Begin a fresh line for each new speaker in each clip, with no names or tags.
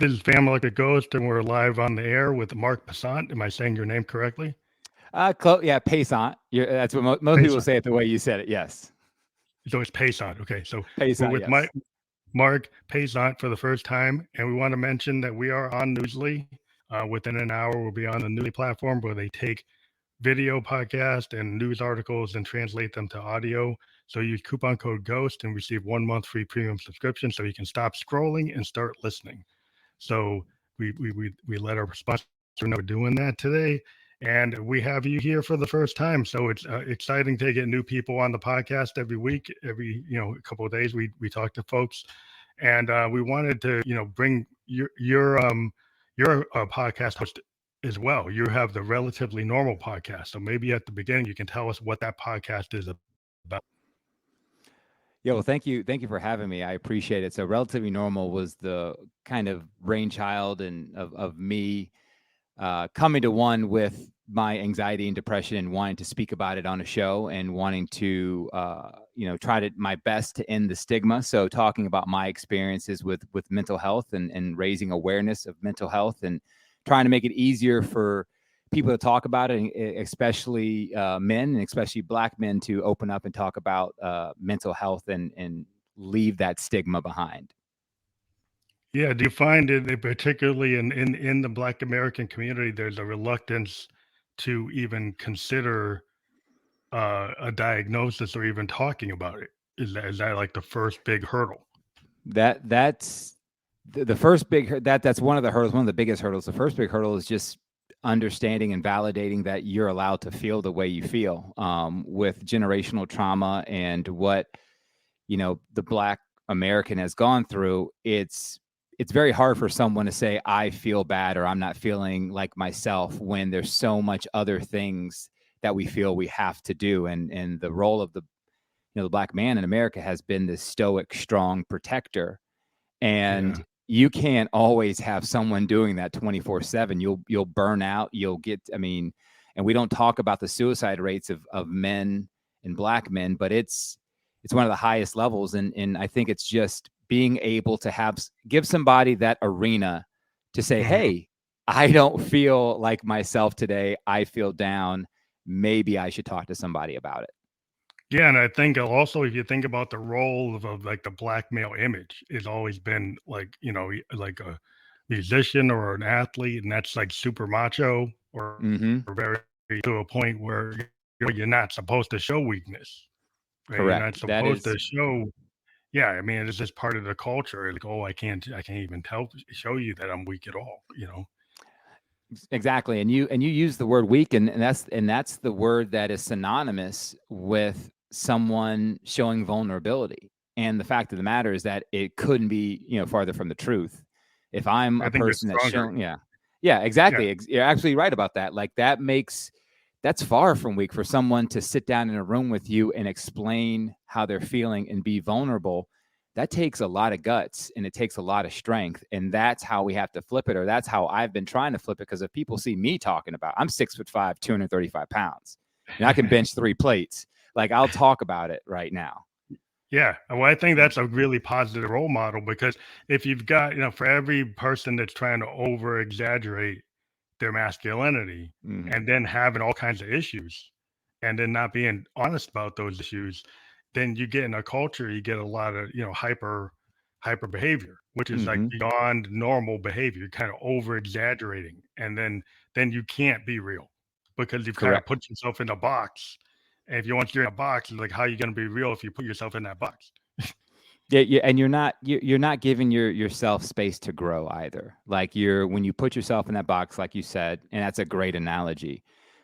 is Family Like a Ghost, and we're live on the air with Marc Paisant. Am I saying your name correctly?
Yeah, Paisant. That's what most people
Paisant.
say it the way you said it. Yes,
So it's Paisant. Okay, so we're
Paisant.
with
Yes.
Marc Paisant for the first time, and we want to mention that we are on Newsly. Within an hour, we'll be on the Newsly platform where they take video podcast and news articles and translate them to audio. So use coupon code GHOST and receive 1 month free premium subscription so you can stop scrolling and start listening. So we let our sponsor know we're doing that today. And we have you here for the first time. So it's exciting to get new people on the podcast every week, a couple of days. We talk to folks, and we wanted to bring your podcast host as well. You have the Relatively Normal podcast. So maybe at the beginning you can tell us what that podcast is about.
Yeah, well, thank you for having me. I appreciate it. So, Relatively Normal was the kind of brainchild and of me coming to one with my anxiety and depression and wanting to speak about it on a show and wanting to try to my best to end the stigma. So, talking about my experiences with mental health and raising awareness of mental health and trying to make it easier for people to talk about it, especially men and especially Black men to open up and talk about mental health and leave that stigma behind.
Yeah, do you find it particularly in the Black American community, there's a reluctance to even consider a diagnosis or even talking about it? Is that like the first big hurdle?
That's the first big that's one of the hurdles, one of the biggest hurdles. The first big hurdle is just understanding and validating that you're allowed to feel the way you feel. With generational trauma and what the Black American has gone through, it's very hard for someone to say I feel bad or I'm not feeling like myself when there's so much other things that we feel we have to do. And the role of the Black man in America has been this stoic, strong protector. And
Yeah.
you can't always have someone doing that 24/7. You'll burn out. You'll get, and we don't talk about the suicide rates of men and Black men, but it's one of the highest levels. And I think it's just being able to give somebody that arena to say,
Mhm.
hey, I don't feel like myself today. I feel down. Maybe I should talk to somebody about it.
Yeah, and I think also if you think about the role of like the Black male image, it's always been like like a musician or an athlete, and that's like super macho
Mm-hmm.
or very to a point where you're not supposed to show weakness, right? You're not
Correct. That
supposed
is
to show. Yeah, I mean, it's just part of the culture. Like, oh, I can't even show you that I'm weak at all.
exactly. And you use the word weak, and that's the word that is synonymous with someone showing vulnerability. And the fact of the matter is that it couldn't be, farther from the truth. If I'm
I
a
think it's
person that's
stronger.
shown, yeah,
Yeah,
exactly. You're absolutely right about that. Like that's far from weak for someone to sit down in a room with you and explain how they're feeling and be vulnerable. That takes a lot of guts and it takes a lot of strength. And that's how we have to flip it, or that's how I've been trying to flip it. Because if people see me talking about, I'm 6'5", 235 pounds, and I can bench 3 plates, like I'll talk about it right now.
yeah. Well, I think that's a really positive role model because if you've got for every person that's trying to over exaggerate their masculinity
Mm-hmm.
and then having all kinds of issues and then not being honest about those issues, then you get in a culture, you get a lot of, hyper behavior, which is like
Mm-hmm.
beyond normal behavior, kind of over exaggerating. And then you can't be real because you've kind of
Correct.
put yourself in a box. And if you're in a box, it's like, how are you going to be real if you put yourself in that box?
Yeah, and you're not giving yourself space to grow either. Like when you put yourself in that box, like you said, and that's a great analogy,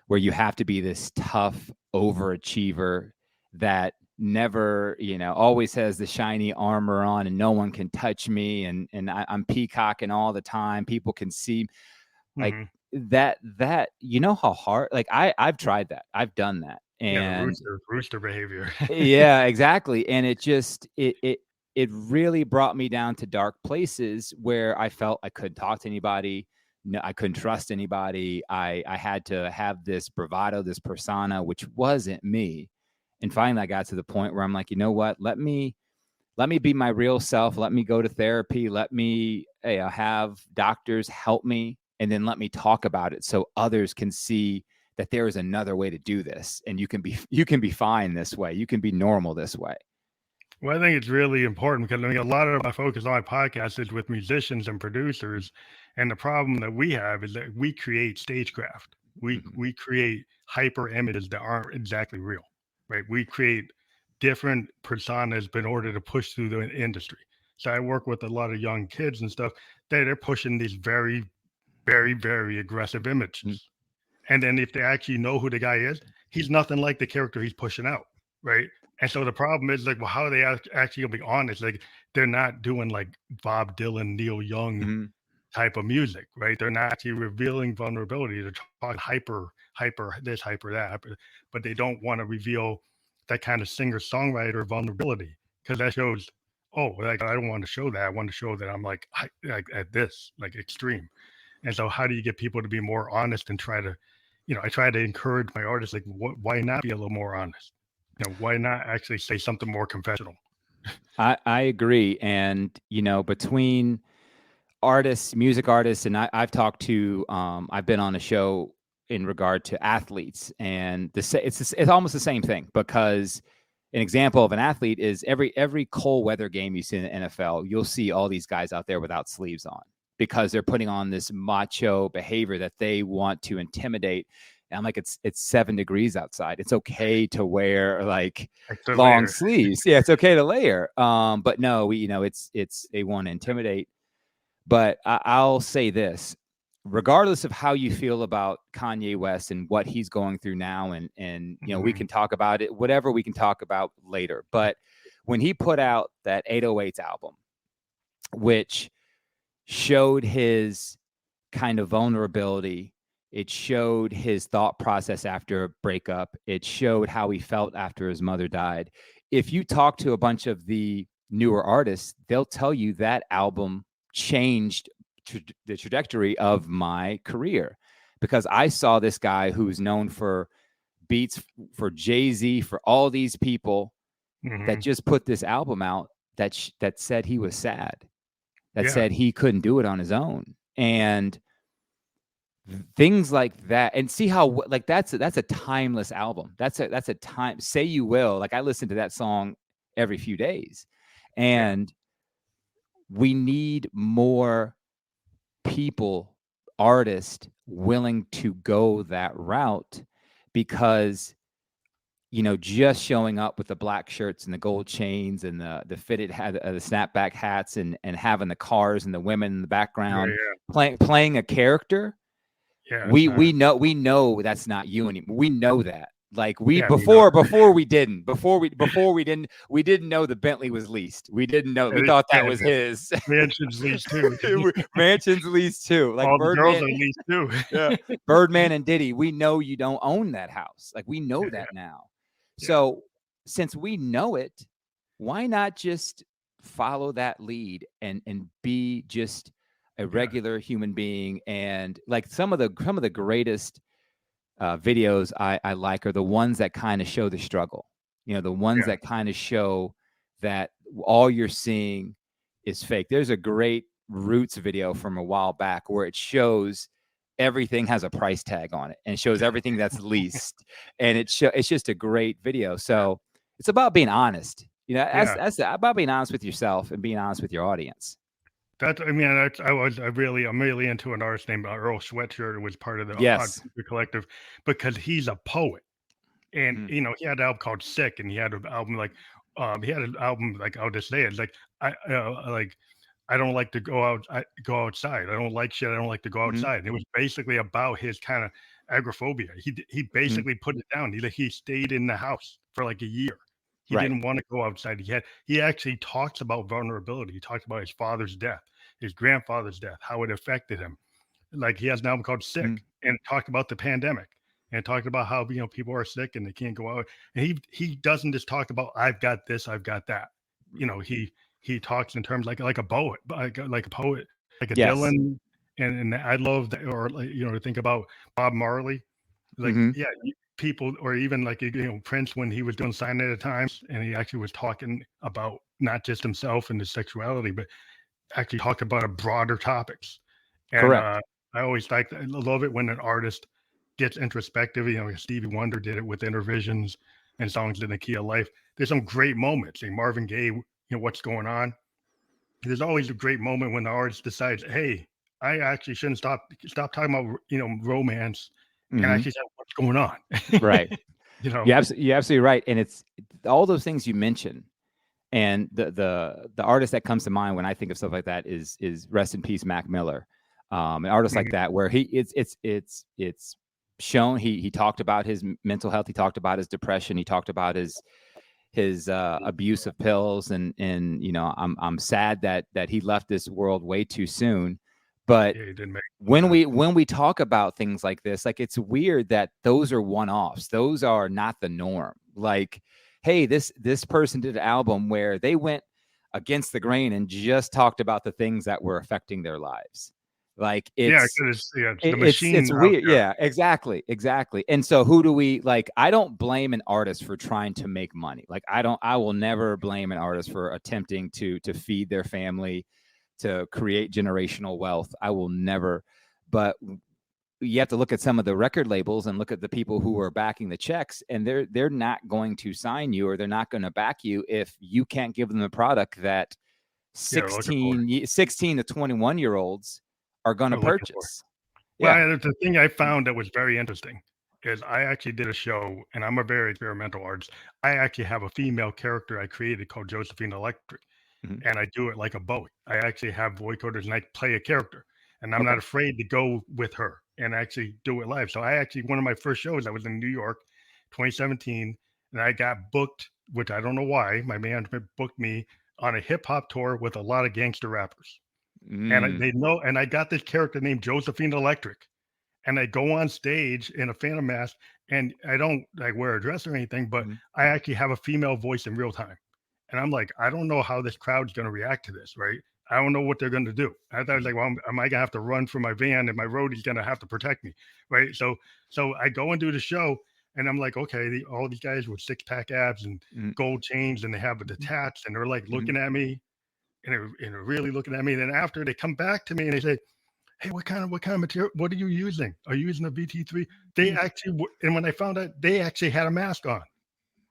where you have to be this tough overachiever that never, always has the shiny armor on, and no one can touch me, and I'm peacocking all the time. People can see, like
Hmm.
that. You know how hard? Like I've tried that. I've done that,
Yeah, the
and
rooster behavior.
yeah, exactly. And it really brought me down to dark places where I felt I couldn't talk to anybody. No, I couldn't trust anybody. I had to have this bravado, this persona, which wasn't me. And finally I got to the point where I'm like, you know what? Let me be my real self. Let me go to therapy. Let me have doctors help me and then let me talk about it so others can see that there is another way to do this, and you can be fine this way. You can be normal this way.
Well, I think it's really important because I mean, a lot of my focus on my podcast is with musicians and producers, and the problem that we have is that we create stagecraft. We
Mhm.
we create hyper images that aren't exactly real, right? We create different personas in order to push through the industry. So I work with a lot of young kids and stuff that they're pushing these very, very, very aggressive
Mhm.
images. And then if they actually know who the guy is, he's nothing like the character he's pushing out, right? And so the problem is like, well, how are they actually gonna be honest? Like they're not doing like Bob Dylan, Neil Young
Mhm.
type of music, right? They're not actually revealing vulnerability. They're talking hyper this, hyper that, but they don't want to reveal that kind of singer songwriter vulnerability because that shows, oh, like I don't want to show that. I want to show that I'm like at this, like extreme. And so, how do you get people to be more honest and try to, I try to encourage my artists, like, why not be a little more honest? Why not actually say something more confessional?
I agree. And, between artists, music artists, and I've talked to, I've been on a show in regard to athletes, and it's almost the same thing, because an example of an athlete is every cold weather game you see in the NFL, you'll see all these guys out there without sleeves on because they're putting on this macho behavior that they want to intimidate. And I'm like, it's 7 degrees outside. It's okay to wear like
Like the
long
layer.
sleeves. Yeah, it's okay to layer. But no, it's they want to intimidate. But I'll say this: regardless of how you feel about Kanye West and what he's going through now, and we
Mhm.
can talk about it, whatever we can talk about later. But when he put out that 808s album, which showed his kind of vulnerability, it showed his thought process after a breakup, it showed how he felt after his mother died. If you talk to a bunch of the newer artists, they'll tell you that album changed the trajectory of my career, because I saw this guy who's known for beats for Jay-Z, for all these people, that
Mhm.
just put this album out that said he was sad, that
Yeah.
said he couldn't do it on his own. And things like that, and see how like that's a timeless album. That's a time. Say You Will, like I listen to that song every few days.
Yeah.
And we need more people, artists, willing to go that route, because just showing up with the black shirts and the gold chains and the fitted the snapback hats, and having the cars and the women in the
Yeah.
background
Yeah.
playing a character,
Yeah. It's not.
we know that's not you anymore. We know that. Like we
Yeah. We know.
before we didn't know the Bentley was leased. We didn't know. We thought
Yeah.
that was his.
Mansions leased too.
Mansions leased too. Like
All the girls
Birdman.
are leased too.
Yeah. Birdman and Diddy. We know you don't own that house. Like we know
Yeah.
that now.
Yeah.
So since we know it, why not just follow that lead and be just a
Yeah.
regular human being? And like some of the greatest videos I like are the ones that kind of show the struggle. The ones
Yeah.
that kind of show that all you're seeing is fake. There's a great Roots video from a while back where it shows everything has a price tag on it, and shows everything that's leased, and it's just a great video. So it's about being honest.
Yeah.
That's about being honest with yourself and being honest with your audience.
That's, I mean, I'm really into an artist named Earl Sweatshirt, who was part of the Odd
Yes.
Future Collective because he's a poet. And,
Mm-hmm.
he had an album called Sick, and he had an album he had an album like, I'll just say it, like, like, I don't like to go outside. I don't like shit. I don't like to go
Mm-hmm.
outside. And it was basically about his kind of agoraphobia. He
Mm-hmm.
basically put it down. He stayed in the house for like a year. He
Right.
didn't want to go outside. He actually talks about vulnerability. He talks about his father's death, his grandfather's death, how it affected him. Like he has an album called
Mm-hmm.
Sick, and talked about the pandemic, and talked about how people are sick and they can't go out. And he doesn't just talk about I've got this, I've got that. He talks in terms like a poet, like a poet, like a
Yes.
Dylan, and I love that. Or like, think about Bob Marley, like,
Mm-hmm.
yeah, people, or even like Prince, when he was doing Sign at a Times, and he actually was talking about not just himself and his sexuality, but actually talked about a broader topics. And
Correct.
I always I love it when an artist gets introspective. Stevie Wonder did it with Intervisions and Songs in the Key of Life. There's some great moments. Marvin Gaye, what's going on. There's always a great moment when the artist decides, hey, I actually shouldn't stop talking about romance and
Hmm.
actually say what's going on.
Right.
you know,
You're absolutely right. And it's all those things you mentioned. And the artist that comes to mind when I think of stuff like that is rest in peace Mac Miller, an artist like
Mhm.
that where it's shown he talked about his mental health, he talked about his depression, he talked about his abuse of pills, and I'm sad that he left this world way too soon, but
Yeah, he didn't make.
when we talk about things like this, like it's weird that those are one-offs. Those are not the norm. Like, hey, this person did an album where they went against the grain and just talked about the things that were affecting their lives. Like
Yeah,
it's
because it's the
it's
machine out
weird.
there.
Yeah, exactly. And so who do we like? I don't blame an artist for trying to make money. Like I will never blame an artist for attempting to feed their family, to create generational wealth. I will never. But you have to look at some of the record labels and look at the people who are backing the checks, and they're not going to sign you, or they're not going to back you if you can't give them the product that
Yeah, they're looking for.
16 to 21 year olds are going to
Are looking for.
purchase. Yeah.
Well, the thing I found that was very interesting is I actually did a show, and I'm a very experimental artist. I actually have a female character I created called Josephine Electric,
Mhm.
and I do it like a boat. I actually have voicoders, and I play a character, and I'm
Okay.
not afraid to go with her and actually do it live. So I actually one of my first shows, I was in New York, 2017, and I got booked, which I don't know why. My management booked me on a hip hop tour with a lot of gangster rappers, and
Mm.
they know, and I got this character named Josephine Electric, and I go on stage in a phantom mask, and I don't like wear a dress or anything, but
Mhm.
I actually have a female voice in real time. And I'm like, I don't know how this crowd's going to react to this, right? I don't know what they're going to do. I thought I was
Mhm.
like, well, am I going to have to run from my van and my roadie's going to have to protect me, right? So I go and do the show, and I'm like, okay, all these guys with six pack abs and
Mhm.
gold chains, and they have it
Mhm.
detached, and they're like
Mhm.
looking at me, and they're really looking at me. And then after they come back to me and they say, hey, what kind of material? What are you using? Are you using a VT3? They
Mhm.
actually, and when I found out, they actually had a mask on.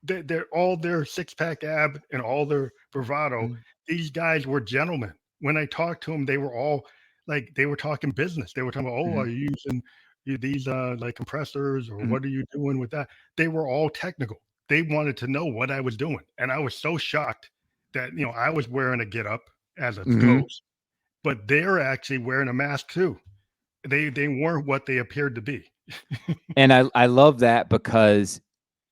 They're all their six pack ab and all their bravado.
Mhm.
These guys were gentlemen. When I talked to them, they were all like they were talking business. They were talking about, oh, are
Mhm.
you using these like compressors, or
Mhm.
what are you doing with that? They were all technical. They wanted to know what I was doing, and I was so shocked that I was wearing a get up as a
Mhm.
ghost, but they're actually wearing a mask too. They weren't what they appeared to be.
And I love that because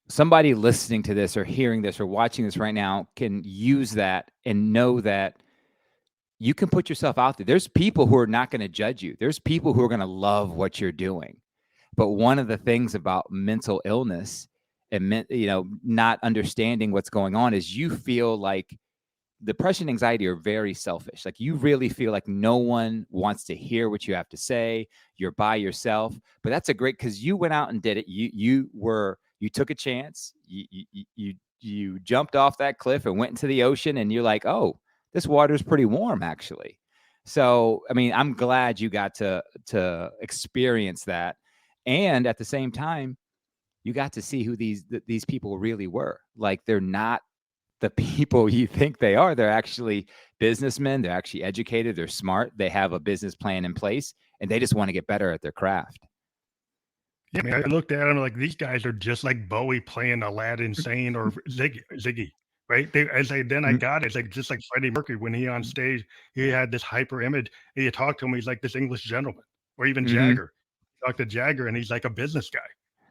somebody listening to this or hearing this or watching this right now can use that and know that you can put yourself out there. There's people who are not going to judge you. There's people who are going to love what you're doing. But one of the things about mental illness and not understanding what's going on is you feel like depression and anxiety are very selfish. Like you really feel like no one wants to hear what you have to say. You're by yourself. But that's a great, because you went out and did it. You took a chance. You jumped off that cliff and went into the ocean, and you're like, oh, this water's pretty warm actually. So I mean, I'm glad you got to experience that, and at the same time, you got to see who these people really were. Like they're not the people you think they are. They're actually businessmen. They're actually educated. They're smart. They have a business plan in place, and they just want to get better at their craft.
Yeah, I mean, I looked at them like these guys are just like Bowie playing Aladdin Sane or Ziggy, right? Then I
Mhm.
got it. It's like just like Freddie Mercury when he on
Mhm.
stage, he had this hyper image. And you talk to him, he's like this English gentleman, or even
Mhm.
Jagger. You talk to Jagger, and he's like a business guy,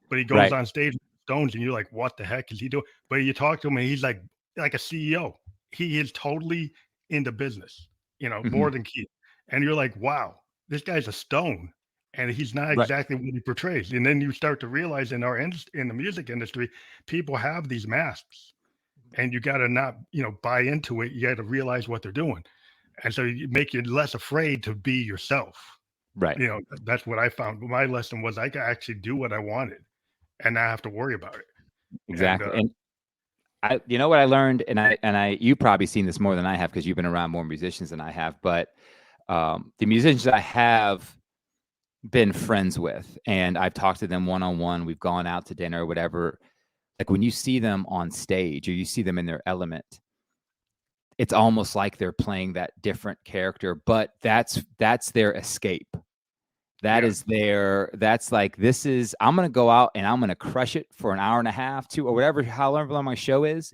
but he goes
Right.
on stage with Stones, and you're like, what the heck is he doing? But you talk to him, and he's like a CEO. He is totally into business,
Mhm.
more than Keith. And you're like, wow, this guy's a stone, and he's not
Right.
exactly what he portrays. And then you start to realize in the music industry, people have these masks, and you got to not buy into it. You got to realize what they're doing, and so you make you less afraid to be yourself.
Right.
That's what I found. My lesson was I could actually do what I wanted and not have to worry about it. And
Exactly. And you know what I learned, and you probably seen this more than I have because you've been around more musicians than I have, but the musicians I have been friends with, and I've talked to them one on one. We've gone out to dinner or whatever. Like when you see them on stage or you see them in their element, it's almost like they're playing that different character, but that's their escape. That
Yeah.
is that's like, I'm going to go out and I'm going to crush it for an hour and a half, 2 or whatever, however long my show is.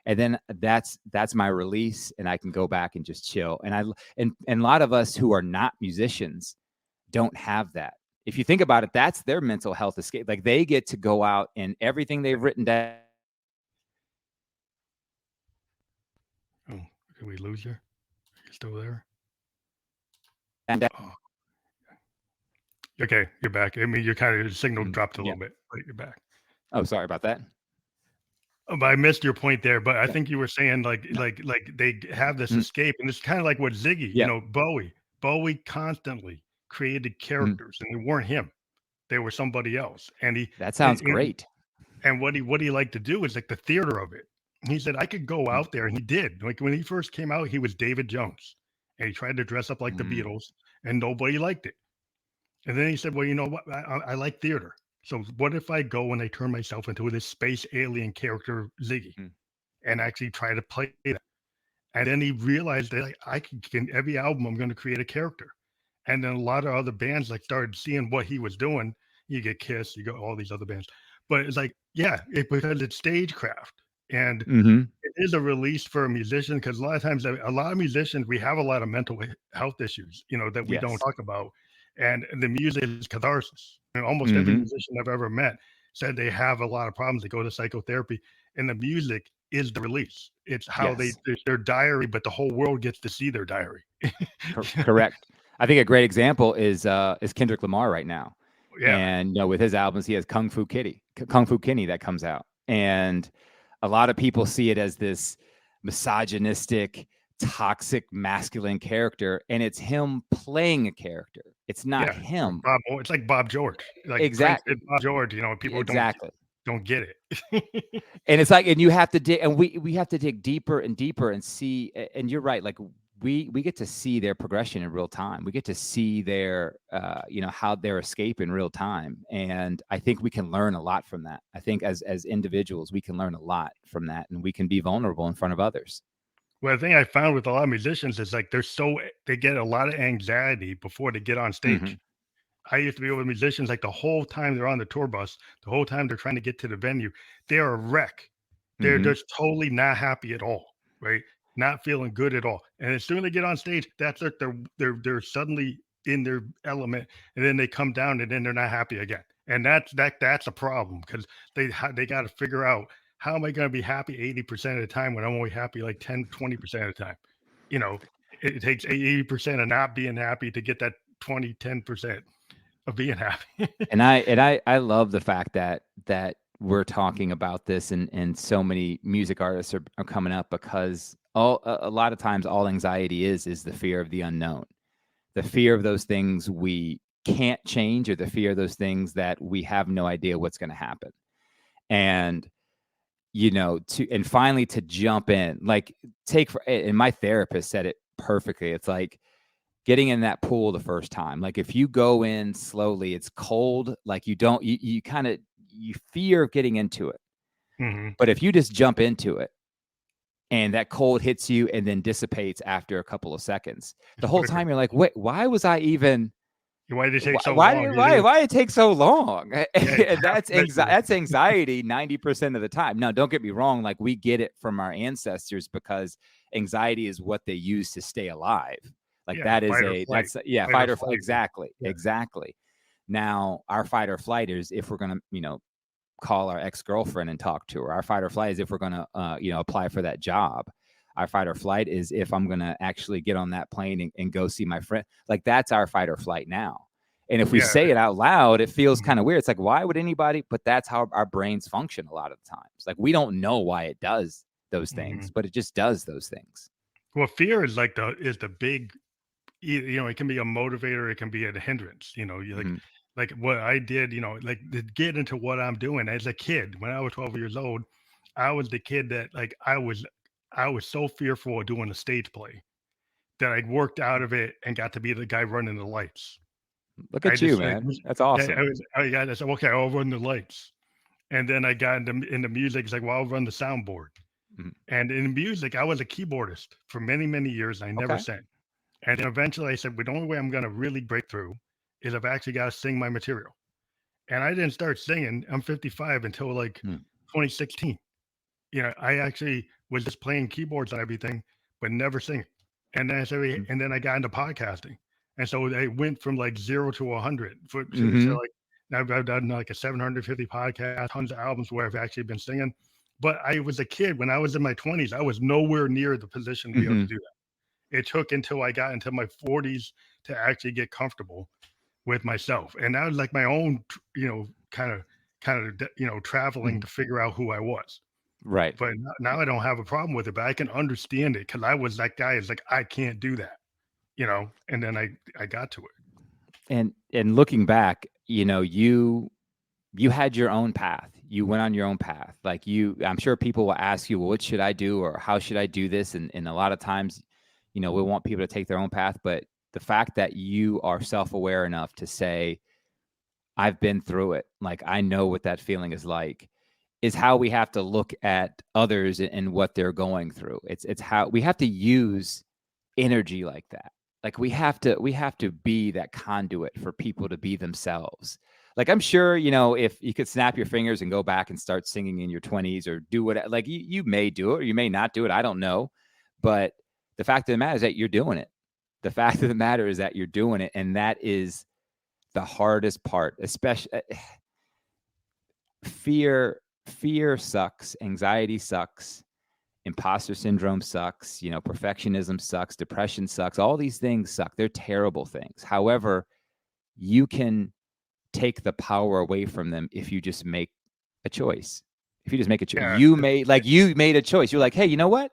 And then that's my release, and I can go back and just chill. And a lot of us who are not musicians don't have that. If you think about it, that's their mental health escape. Like they get to go out and everything they've written down.
Oh, did we lose you? Are you still there? Oh, okay, you're back. I mean, your kind of signal dropped a
Yeah.
little bit, but you're back.
Oh, sorry about that.
But I missed your point there. But I
Yeah.
think you were saying
No.
like they have this
Mm,
escape, and it's kind of like what Ziggy,
yeah.
Bowie. Bowie constantly created
Mm,
characters, and they weren't him. They were somebody else. And he
that sounds great.
and what he liked to do is like the theater of it. He said I could go
Mm,
out there, and he did. Like when he first came out, he was David Jones, and he tried to dress up like the
mm,
Beatles, and nobody liked it. And then he said, "Well, you know what? I like theater. So what if I go and I turn myself into this space alien character, Ziggy,
mm,
and actually try to play that?" And then he realized that like, I can every album I'm going to create a character. And then a lot of other bands like started seeing what he was doing. You get Kiss, you got all these other bands, but it's like, yeah, because it's stagecraft, and
mm-hmm.
it is a release for a musician because a lot of times a lot of musicians we have a lot of mental health issues, that we don't
Yes.
talk about, and the music is catharsis. And almost every
Mm-hmm.
musician I've ever met said they have a lot of problems. They go to psychotherapy, and the music is the release. It's how
Yes.
it's their diary, but the whole world gets to see their diary.
Correct. I think a great example is Kendrick Lamar right now.
Yeah,
And with his albums, he has Kung Fu Kenny that comes out. And a lot of people see it as this misogynistic, toxic, masculine character, and it's him playing a character. It's not
yeah.
him.
It's like Bob George. Like Prince
Exactly.
did Bob George. People
Exactly.
don't get it.
And it's like, and you have to dig, and we have to dig deeper and deeper and see. And you're right, like we get to see their progression in real time. We get to see their how they're escape in real time, and I think we can learn a lot from that. I think as individuals we can learn a lot from that, and we can be vulnerable in front of others.
Well, the thing I found with a lot of musicians is like they get a lot of anxiety before they get on
Mm-hmm.
stage. I used to be with musicians like the whole time they're on the tour bus, the whole time they're trying to get to the venue, they're a wreck. They're
Mm-hmm.
just totally not happy at all, right? Not feeling good at all. And as soon as they get on stage, that's it. They're suddenly in their element, and then they come down, and then they're not happy again. And that's a problem because they got to figure out how am I going to be happy 80% of the time when I'm only happy like 10-20% of the time. You know, it takes 80% of not being happy to get that 10% of being happy.
And I love the fact that we're talking about this, and so many music artists are coming up, because a lot of times all anxiety is the fear of the unknown, the fear of those things we can't change, or the fear of those things that we have no idea what's going to happen. And and finally to jump in, like and my therapist said it perfectly. It's like getting in that pool the first time. Like if you go in slowly, it's cold. Like you kind of, you fear getting into it.
Mhm.
But if you just jump into it and that cold hits you and then dissipates after a couple of seconds, the
It's
whole
quicker.
time you're like, wait, why was I even,
Why did it take so
why
long?
did why it take so long?
Yeah,
And
half
that's anxiety 90% of the time. Now, don't get me wrong, like we get it from our ancestors, because anxiety is what they use to stay alive. Like
yeah,
that is
fight or flight.
fight or flight.
Flight.
Exactly.
Yeah.
Exactly. Now, our fight or flight is if we're going to, call our ex-girlfriend and talk to her. Our fight or flight is if we're going to, apply for that job. Our fight or flight is if I'm going to actually get on that plane and go see my friend. Like that's our fight or flight now. And if we
Yeah.
say it out loud, it feels
Mhm.
kind of weird. It's like, why would anybody? But that's how our brains function a lot of the times. Like we don't know why it does those things,
Mhm.
but it just does those things.
Well, fear is like the big, it can be a motivator, it can be a hindrance. You
Mhm.
like what I did, like to get into what I'm doing as a kid when I was 12 years old. I was the kid that like I was so fearful of doing a stage play that I worked out of it and got to be the guy running the lights.
Look
I
at you,
just like
man.
was
That's
yeah,
awesome.
I got I said, okay, I'll run the lights. And then I got into music. It's like, well, I'll run the soundboard.
Mhm.
And in music, I was a keyboardist for many, many years. I never
Okay.
sang. And then eventually I said, well, the only way I'm going to really break through is I've actually got to sing my material. And I didn't start singing. I'm 55 until like
Mm.
2016. I actually was just playing keyboards and everything, but never singing. And then
Mm.
and then I got into podcasting. And so they went from like 0 to 100 so
Mhm.
like now I've done like a 750 podcast, tons of albums where I've actually been singing. But I was a kid when I was in my 20s, I was nowhere near the position to be able to
Mhm.
do that. It took until I got into my 40s to actually get comfortable with myself. And that was like my own, traveling
Mhm.
to figure out who I was.
Right.
But now I don't have a problem with it, but I can understand it because I was that guy. Is like I can't do that, And then I got to it.
And looking back, you had your own path. You went on your own path. Like I'm sure people will ask you, well, what should I do or how should I do this? And a lot of times, we want people to take their own path. But the fact that you are self-aware enough to say, I've been through it, like I know what that feeling is like, is how we have to look at others and what they're going through. It's how we have to use energy like that. Like we have to be that conduit for people to be themselves. Like I'm sure, if you could snap your fingers and go back and start singing in your 20s or do what, like you may do it or you may not do it. I don't know. But the fact of the matter is that you're doing it. The fact of the matter is that you're doing it. And that is the hardest part, especially fear sucks, anxiety sucks, imposter syndrome sucks, perfectionism sucks, depression sucks, all these things suck. They're terrible things. However, you can take the power away from them if you just make a choice. If you just make a choice,
Yeah,
you made a choice. You're like, hey, you know what?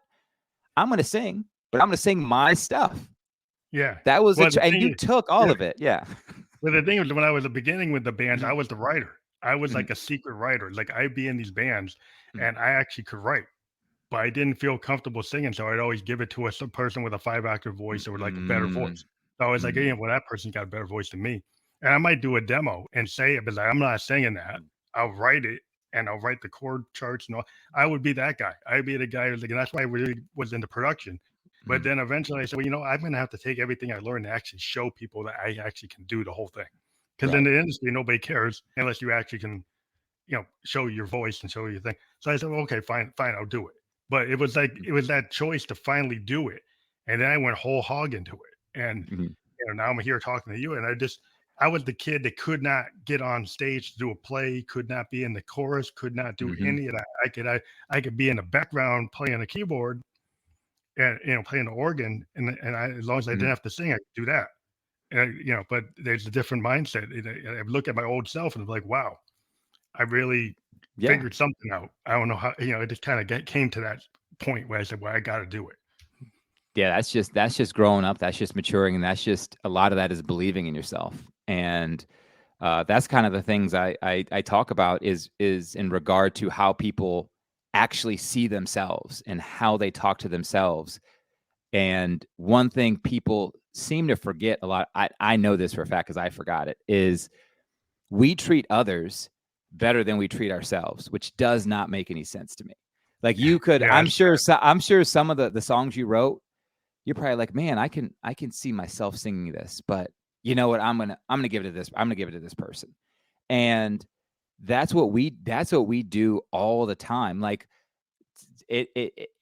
I'm going to sing, but I'm going to sing my stuff.
yeah.
That was
Well, the
and
thing
you
is,
took all
yeah.
of it. Yeah.
Well, the thing was when I was at the beginning with the bands, I
Mhm.
was the writer. I was
Mhm.
like a secret writer. Like I'd be in these bands,
Mhm.
and I actually could write, but I didn't feel comfortable singing, so I'd always give it to some person with a 5 octave voice or like a better
Mm.
voice. So I was like,
Mm.
well, that person's got a better voice than me, and I might do a demo and say it, but like, I'm not singing that.
Mm.
I'll write it and I'll write the chord charts and all. I would be that guy. I'd be the guy who's like, and that's why I really was into production. But
Mm.
then eventually I said, well, I'm going to have to take everything I learned to actually show people that I actually can do the whole thing. Because in
Right.
the industry, nobody cares unless you actually can, show your voice and show your thing. So I said, well, okay, fine, fine, I'll do it. But it was like
Mm.
it was that choice to finally do it, and then I went whole hog into it. And
Mhm.
now I'm here talking to you, and I was the kid that could not get on stage to do a play, could not be in the chorus, could not do
Mhm.
any of that. I could be in the background playing a keyboard and playing the organ, and as long as I didn't
Mhm.
have to sing, I could do that. And but there's a different mindset. I look at my old self and I'm like, wow, I really
Yeah.
figured something out. I don't know how, it just kind of came to that point where I said, well, I got to do it.
Yeah, that's just growing up. That's just maturing, and that's just a lot of that is believing in yourself. And that's kind of the things I talk about is in regard to how people actually see themselves and how they talk to themselves. And one thing people seem to forget a lot, I know this for a fact because I forgot it, is we treat others better than we treat ourselves, which does not make any sense to me. Like you could,
Yeah.
I'm sure some of the songs you wrote, you're probably like, man, I can see myself singing this, but you know what? I'm gonna give it to this. I'm gonna give it to this person. And that's what we do all the time. Like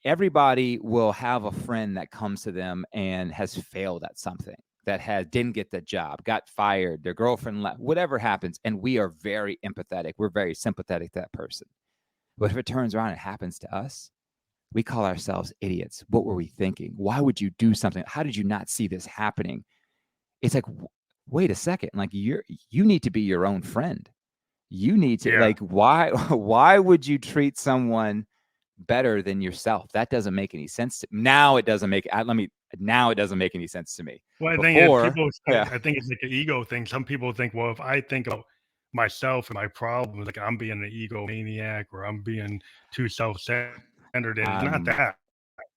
everybody will have a friend that comes to them and has failed at something, that didn't get the job, got fired, their girlfriend left, whatever happens, and we are very empathetic. We're very sympathetic to that person. But if it turns around and happens to us, we call ourselves idiots. What were we thinking? Why would you do something? How did you not see this happening? It's like, wait a second. Like you need to be your own friend. You need to,
Yeah.
like, why would you treat someone better than yourself? That doesn't make any sense to me. Now it doesn't make now it doesn't make any sense to me.
Well, I think
Before, yeah.
I think it's like an ego thing. Some people think, well, if I think about myself and my problems, like I'm being an egomaniac or I'm being too self-centered, and it's not that.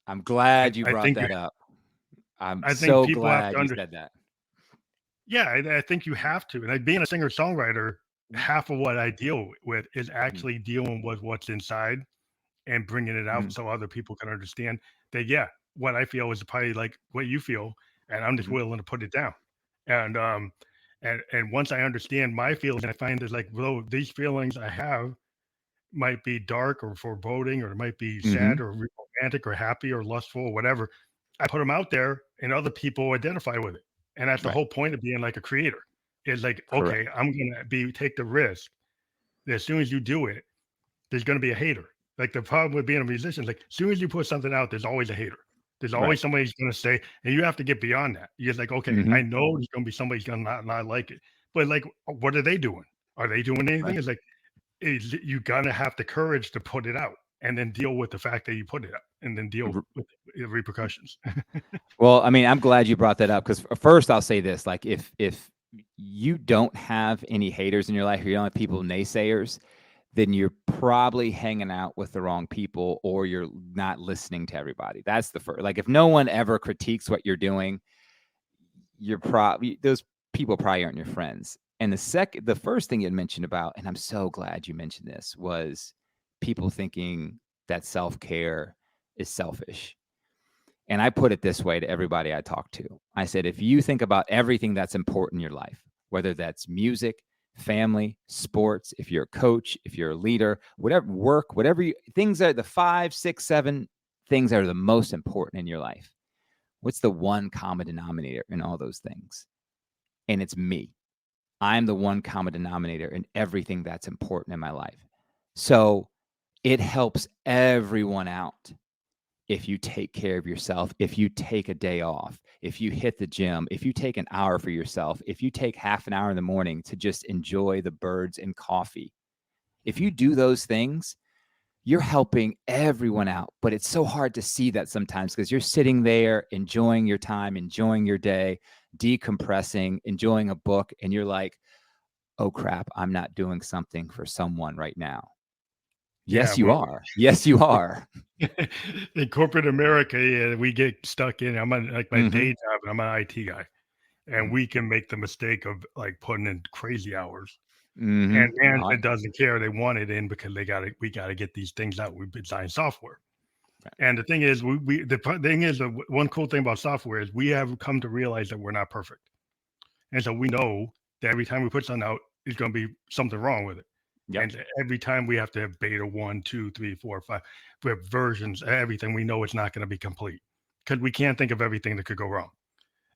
I'm
I
glad
think
you brought that up. I'm
people have
so
to
glad you said that.
yeah, I think you have to. And like being a singer-songwriter,
Mhm,
half of what I deal with is
mhm,
actually dealing with what's inside and bringing it out
mhm,
so other people can understand that, yeah, what I feel is probably like what you feel, and I'm just
mhm,
willing to put it down. And and once I understand my feelings, I find there's like, well, these feelings I have might be dark or foreboding, or it might be
mhm,
sad or romantic or happy or lustful or whatever. I put them out there, and other people identify with it. And that's the
right,
whole point of being like a creator. Is like,
correct,
okay, I'm gonna be take the risk that as soon as you do it, there's going to be a hater. Like the problem with being a musician, like as soon as you put something out, there's always a hater. There's
right,
always somebody who's going to say, and you have to get beyond that. You're just like, okay,
mhm,
I know there's going to be somebody who's going to not like it, but like, what are they doing? Are they doing anything?
right.
It's like you gotta have the courage to put it out, and then deal with the fact that you put it out, and then deal
R
with the repercussions.
Well, I mean, I'm glad you brought that up because first I'll say this, like, if you don't have any haters in your life or you don't have people naysayers, then you're probably hanging out with the wrong people or you're not listening to everybody. That's the first. Like, if no one ever critiques what you're doing, you're probably those people probably aren't your friends. And the first thing you had mentioned about, and I'm so glad you mentioned this, was people thinking that self-care is selfish. And I put it this way to everybody I talk to. I said, if you think about everything that's important in your life, whether that's music, family, sports, if you're a coach, if you're a leader, whatever work, whatever things are the 5, 6, 7 things that are the most important in your life. What's the one common denominator in all those things? And it's me. I'm the one common denominator in everything that's important in my life. So it helps everyone out if you take care of yourself, if you take a day off, if you hit the gym, if you take an hour for yourself, if you take half an hour in the morning to just enjoy the birds and coffee. If you do those things, you're helping everyone out. But it's so hard to see that sometimes because you're sitting there enjoying your time, enjoying your day, decompressing, enjoying a book, and you're like, oh crap, I'm not doing something for someone right now.
Yeah,
Yes, you are. Yes, you are.
in corporate America, yeah, we get stuck in. I'm on like my
Mm-hmm.
day job, and I'm an IT guy, and we can make the mistake of like putting in crazy hours.
Mm-hmm.
And
Oh,
management doesn't care; they want it in because we got to get these things out. We design software,
right.
and the thing is, thing is, one cool thing about software is we have come to realize that we're not perfect. And so we know that every time we put something out, there's going to be something wrong with it.
Yep.
And every time we have to have beta 1, 2, 3, 4, 5, we have versions, everything, we know it's not going to be complete because we can't think of everything that could go wrong.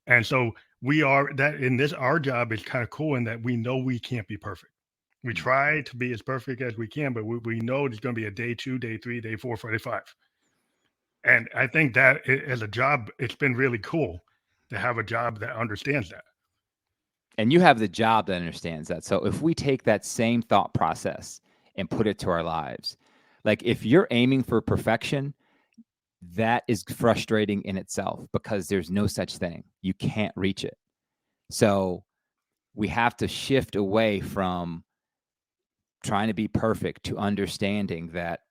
And so we are that in this, our job is kind of cool in that we know we can't be perfect. We
Mm.
try to be as perfect as we can, but we know there's going to be a day 2, day 3, day 4, day 5. And I think that as a job, it's been really cool to have a job that understands that.
And you have the job that understands that. So if we take that same thought process and put it to our lives, like if you're aiming for perfection, that is frustrating in itself because there's no such thing. You can't reach it. So we have to shift away from trying to be perfect to understanding that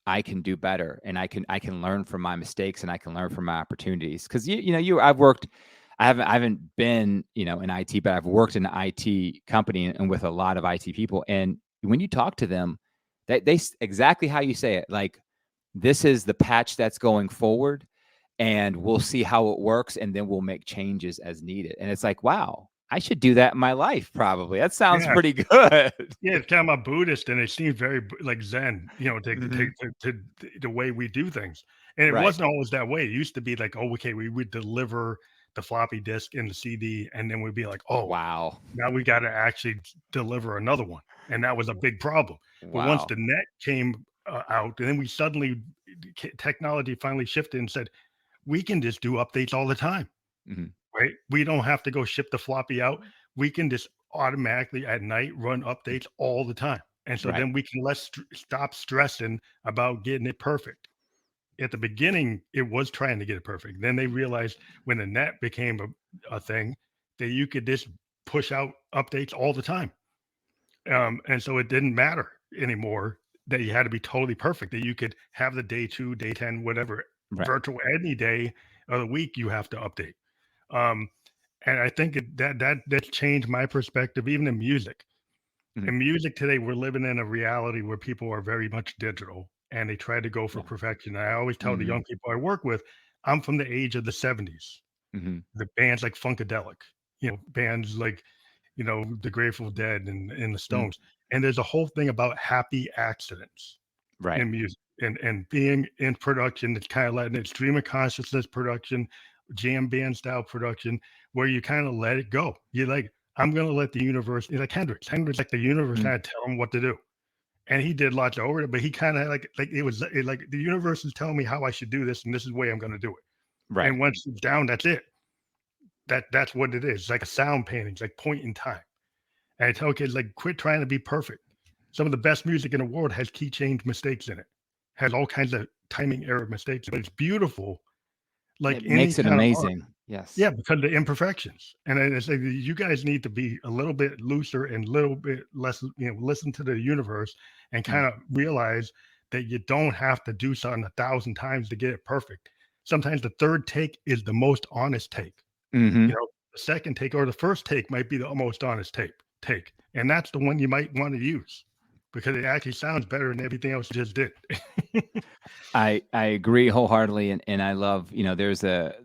I can do better and I can learn from my mistakes and I can learn from my opportunities. Cause I've worked, I haven't been, in IT, but I've worked in an IT company and with a lot of IT people. And when you talk to them, they exactly how you say it, like, this is the patch that's going forward and we'll see how it works. And then we'll make changes as needed. And it's like, wow, I should do that in my life. Probably. That sounds
Yeah.
pretty good.
Yeah, it's kind of a Buddhist, and it seems very like Zen,
Mhm.
to the way we do things. And it
Right.
wasn't always that way. It used to be like, oh, okay, we would deliver the floppy disk and the CD, and then we'd be like, oh,
Wow.
now we got to actually deliver another one, and that was a big problem. But once
Wow.
the net came out, and then we suddenly technology finally shifted and said we can just do updates all the time.
Mhm.
Right? We don't have to go ship the floppy out. We can just automatically at night run updates all the time. And so
Right.
then we can stop stressing about getting it perfect. At the beginning, it was trying to get it perfect. Then they realized when the net became a thing that you could just push out updates all the time. And so it didn't matter anymore that you had to be totally perfect, that you could have the day 2, day 10, whatever,
Right.
virtual any day of the week you have to update. Um, and I think that's changed my perspective, even in music.
Mhm.
In music today, we're living in a reality where people are very much digital and they try to go for
Yeah.
perfection. And I always tell the
Mhm.
young people I work with, I'm from the age of the 70s.
Mhm.
The bands like Funkadelic, bands like, the Grateful Dead and the
Mhm.
Stones. And there's a whole thing about happy accidents
Right.
in music and being in production. It's kind of letting it stream of consciousness production, jam band style production, where you kind of let it go. You're like, I'm gonna let the universe, like Hendrix. Hendrix, like the universe
Mhm.
kind of tell him what to do. And he did lots over it, but he kind of like like the universe is telling me how I should do this, and this is the way I'm gonna do it.
Right.
And once it's down, that's it. That's what it is. It's like a sound painting, it's like point in time. And I tell kids, like, quit trying to be perfect. Some of the best music in the world has key change mistakes in it, has all kinds of timing error mistakes, but it's beautiful, like
It
any
makes it
kind of art.
amazing. Yes.
Yeah, because of the imperfections. And I say you guys need to be a little bit looser and a little bit less, listen to the universe and
Mm.
kind of realize that you don't have to do something 1,000 times to get it perfect. Sometimes the third take is the most honest take.
Mhm.
The second take or the first take might be the most honest take, and that's the one you might want to use because it actually sounds better than everything else you just did.
I agree wholeheartedly, and I love, there's a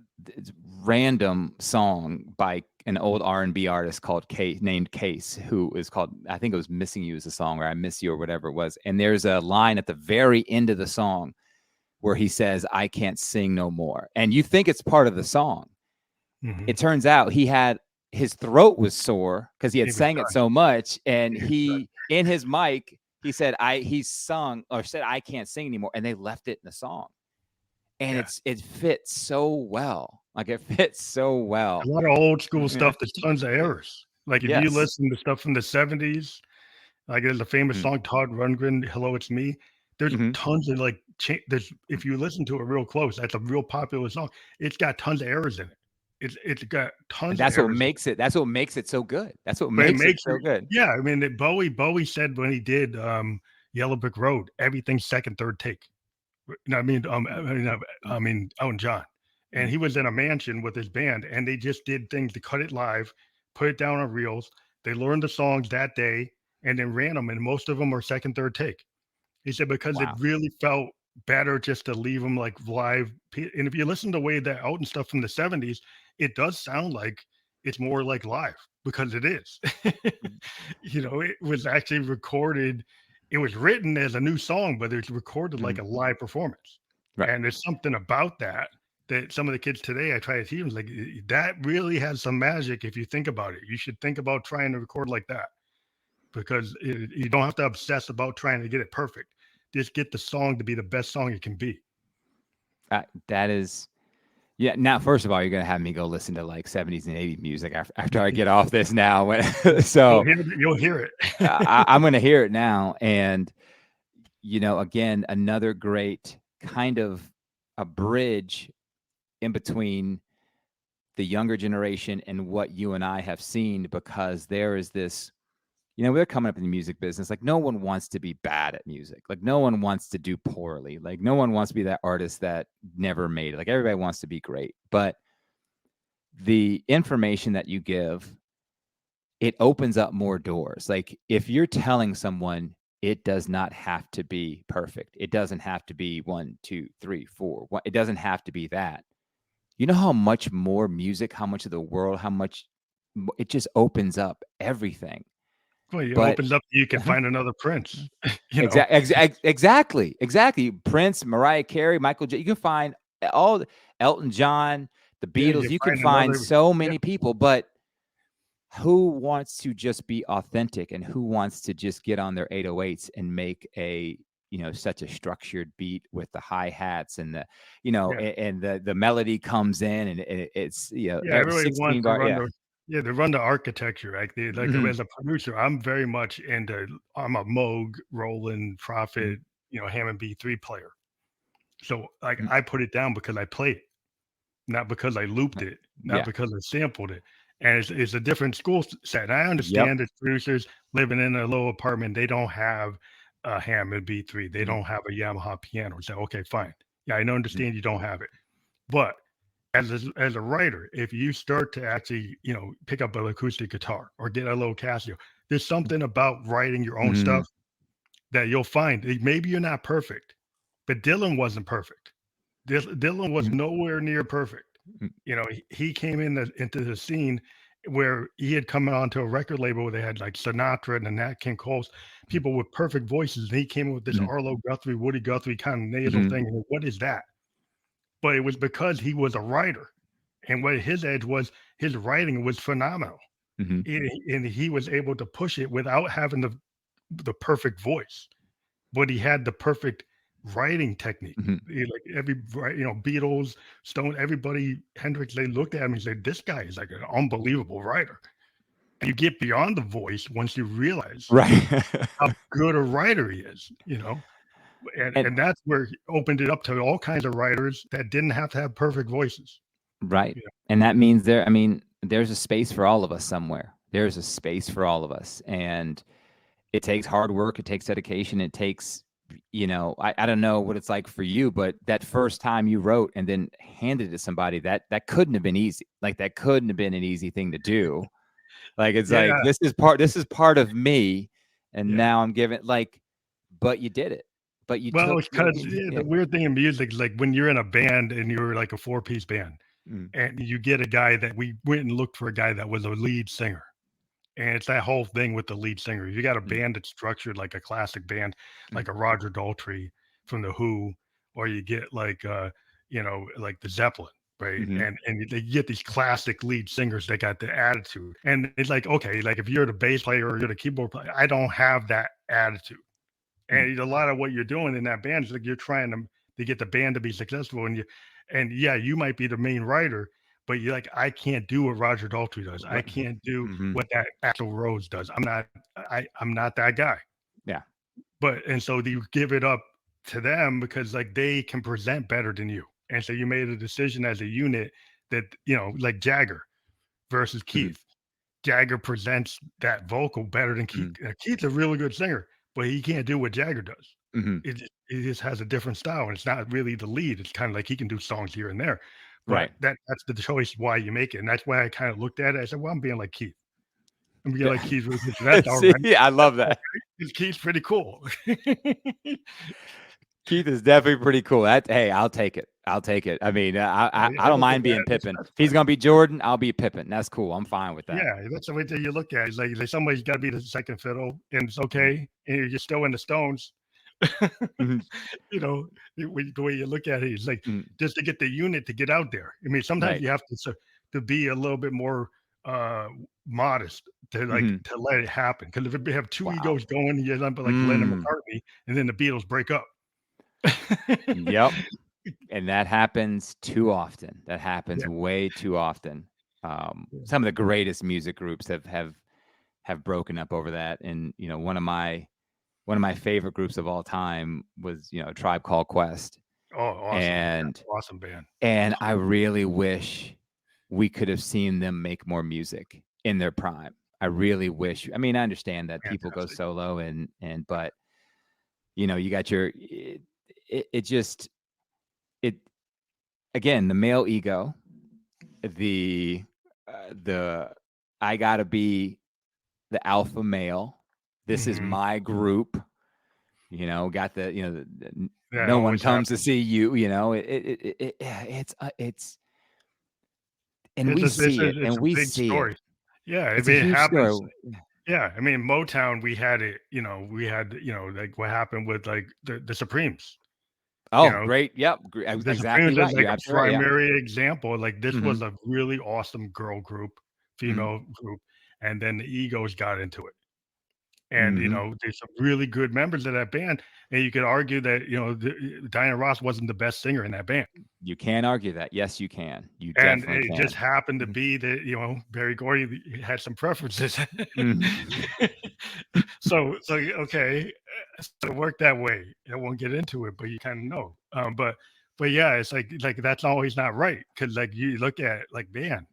random song by an old R&B artist called Case, named Case, who is called, I think it was "Missing You" is the song, or "I Miss You" or whatever it was. And there's a line at the very end of the song where he says, "I can't sing no more." And you think it's part of the song.
Mhm.
It turns out his throat was sore because he had
He was
sang it
done.
so much, and
He was done.
in his mic, he said, he sung or said, "I can't sing anymore," and they left it in the song. And
Yeah.
it fits so well. Like, it fits so
A
well.
lot of old school
Yeah.
stuff, there's tons of errors. Like, if you
Yes.
listen to stuff from the '70s, like, there's a famous
Mm.
song, Todd Rundgren, "Hello, It's Me." There's
Mhm.
tons of, like, there's if you listen to it real close, that's a real popular song. It's got tons of errors in it. It's got
And
tons of errors.
that's what makes it so good. That's what
But it
makes it
makes
so
you
good.
yeah, I mean, Bowie said when he did, Yellow Brick Road, everything's second, third take. No,
Mm. Mm.
I mean, Elton John, and
Mhm.
he was in a mansion with his band, and they just did things to cut it live, put it down on reels. They learned the songs that day and then ran them, and most of them are second, third take. He said because it
Wow.
really felt better just to leave them like live. And if you listen to the way that Elton stuff from the '70s, it does sound like it's more like live because it is.
Mm.
It was actually recorded. It was written as a new song, but it's recorded like
Mhm.
a live performance.
Right.
And there's something about that some of the kids today I try to teach them like that really has some magic if you think about it. You should think about trying to record like that because you don't have to obsess about trying to get it perfect. Just get the song to be the best song it can be.
That is Yeah, now, first of all, you're gonna have me go listen to, like, 70s and 80s music after I get off this now.
You'll
So,
hear you'll hear it.
I'm gonna hear it now, and, again, another great kind of a bridge in between the younger generation and what you and I have seen, because there is this, we're coming up in the music business. Like, no one wants to be bad at music. Like, no one wants to do poorly. Like, no one wants to be that artist that never made it. Like, everybody wants to be great. But the information that you give, it opens up more doors. Like, if you're telling someone it does not have to be perfect, it doesn't have to be one, two, three, four, it doesn't have to be that. You know how much more music, how much of the world, how much it just opens up everything.
Well, it
But
opens up. You can
uh-huh.
find another Prince. you know,
Exactly. Prince, Mariah Carey, Michael J. You can find all Elton John, the
yeah,
Beatles.
you
You can
find
find
another.
so
Yeah,
many people, but who wants to just be authentic, and who wants to just get on their 808s and make such a structured beat with the hi-hats and
yeah,
and the melody comes in, and it's
yeah. Everybody
16
wants to
bar.
run
Yeah.
the. Yeah, they run the architecture. Like
Mhm.
as a producer, I'm very much into. I'm a Moog, Roland,
Mhm.
Prophet, Hammond B3 player. So like
Mhm.
I put it down because I played it, not because I looped it, not
Yeah.
because I sampled it. and it's a different set. And I
Yep.
understand that producers living in a little apartment, they don't have a Hammond B3, they
Mhm,
don't have a Yamaha piano. So okay, fine. Yeah, I
mhm,
understand you don't have it, but as a writer, if you start to actually, pick up an acoustic guitar or get a little Casio, there's something about writing your own
mhm,
stuff that you'll find. Maybe you're not perfect, but Dylan wasn't perfect. Dylan was
mhm,
nowhere near perfect.
mhm,
He came into the scene where he had come onto a record label where they had like Sinatra and the Nat King Cole's, people with perfect voices, and he came in with this
mhm,
Arlo Guthrie, Woody Guthrie kind of nasal
mhm,
thing. And what is that? But it was because he was a writer, and what his edge was, his writing was phenomenal,
mhm,
and he was able to push it without having the perfect voice, but he had the perfect writing technique.
mhm.
Like Beatles, Stone, everybody, Hendrix, they looked at him and said, "This guy is like an unbelievable writer." And you get beyond the voice once you realize
Right.
how good a writer he is, and
And
and that's where he opened it up to all kinds of writers that didn't have to have perfect voices.
right.
You know?
And that means I mean, there's a space for all of us somewhere. There's a space for all of us. And it takes hard work, it takes dedication, it takes, I don't know what it's like for you, but that first time you wrote and then handed it to somebody, that couldn't have been easy. Like that couldn't have been an easy thing to do. Like it's like
Yeah,
this is part of me, and
yeah.
now I'm giving but you did it. But you
Well,
took
it's because the weird thing in music is like when you're in a band and you're like a four-piece band,
mm,
and you get a guy that we went and looked for a guy that was a lead singer. And it's that whole thing with the lead singer. You got a
mm,
band that's structured like a classic band,
mm,
like a Roger Daltrey from the Who, or you get like like the Zeppelin, right?
mhm,
And they get these classic lead singers that got the attitude. And it's like, okay, like if you're the bass player or you're the keyboard player, I don't have that attitude.
mm,
And a lot of what you're doing in that band is like you're trying to get the band to be successful, and yeah, you might be the main writer, but you're like, I can't do what Roger Daltrey does. I
right,
can't do
mhm,
what that Axl Rose does. I'm not that guy.
yeah,
But and so you give it up to them because like they can present better than you. And so you made a decision as a unit that, like Jagger versus
mhm,
Keith. Jagger presents that vocal better than Keith.
mhm,
Keith's a really good singer, but he can't do what Jagger does.
mhm,
It just has a different style, and it's not really the lead. It's kind of like he can do songs here and there, but
right.
that's the choice why you make it, and that's why I kind of looked at it. I said, "Well, I'm being like Keith. I'm being like Keith. That's all
See,
right.
I
That's
love
all
that.
right. 'Cause Keith's pretty cool."
Keith is definitely pretty cool. Hey, I'll take it. I'll take it. I mean, I
I
don't
look at
mind being
that.
Pippin.
That's
If he's
fine.
gonna be Jordan, I'll be Pippin. That's cool. I'm fine with that.
Yeah, that's the way that you look at it. It's like somebody's got to be the second fiddle, and it's
Mhm,
okay, and you're still in the Stones.
mhm,
you know, the way you look at it is like
mhm,
just to get the unit to get out there. I mean, sometimes
right.
you have to be a little bit more uh modest to
Mhm.
to let it happen. Because if we have two
Wow.
egos going, you end up like Lennon
Mm.
McCartney, and then the Beatles break up.
Yep. And that happens too often. That
Yeah,
happens way too often.
yeah.
Some of the greatest music groups have broken up over that. And one of my favorite groups of all time was Tribe Called Quest.
Oh, awesome!
And
Yeah, awesome band.
and I really wish we could have seen them make more music in their prime. I really wish. I mean, I understand that people go
Fantastic.
solo but you got it just it again, the male ego, the I gotta be the alpha male. This is
Hmm.
my group. Got
Yeah,
no one
always
comes to
happens.
see you. It's and
It's
we
a it's
see
a
it,
it's
and
a
we
big
see it.
story. Yeah, I
It's a
mean, it
huge
happens.
story.
Yeah, I mean, Motown, we had it. We had like what happened with like the Supremes. You
Oh,
know,
great. Yep.
the
Exactly
Supremes is
right.
like
You're
a
absolutely right. Yeah.
primary example. Like this
Hmm.
was a really awesome girl group,
Hmm.
female group, and then the egos got into it. And
Hmm.
there's some really good members of that band, and you could argue that Diana Ross wasn't the best singer in that band.
You can't argue that. Yes, you can. You
And
definitely
it just
can.
happened to
Mhm.
be that, Barry Gordy had some preferences.
Mhm.
So okay, so it worked that way. I won't get into it, but you kind of know. But yeah, it's like that's always not right because like you look at like man,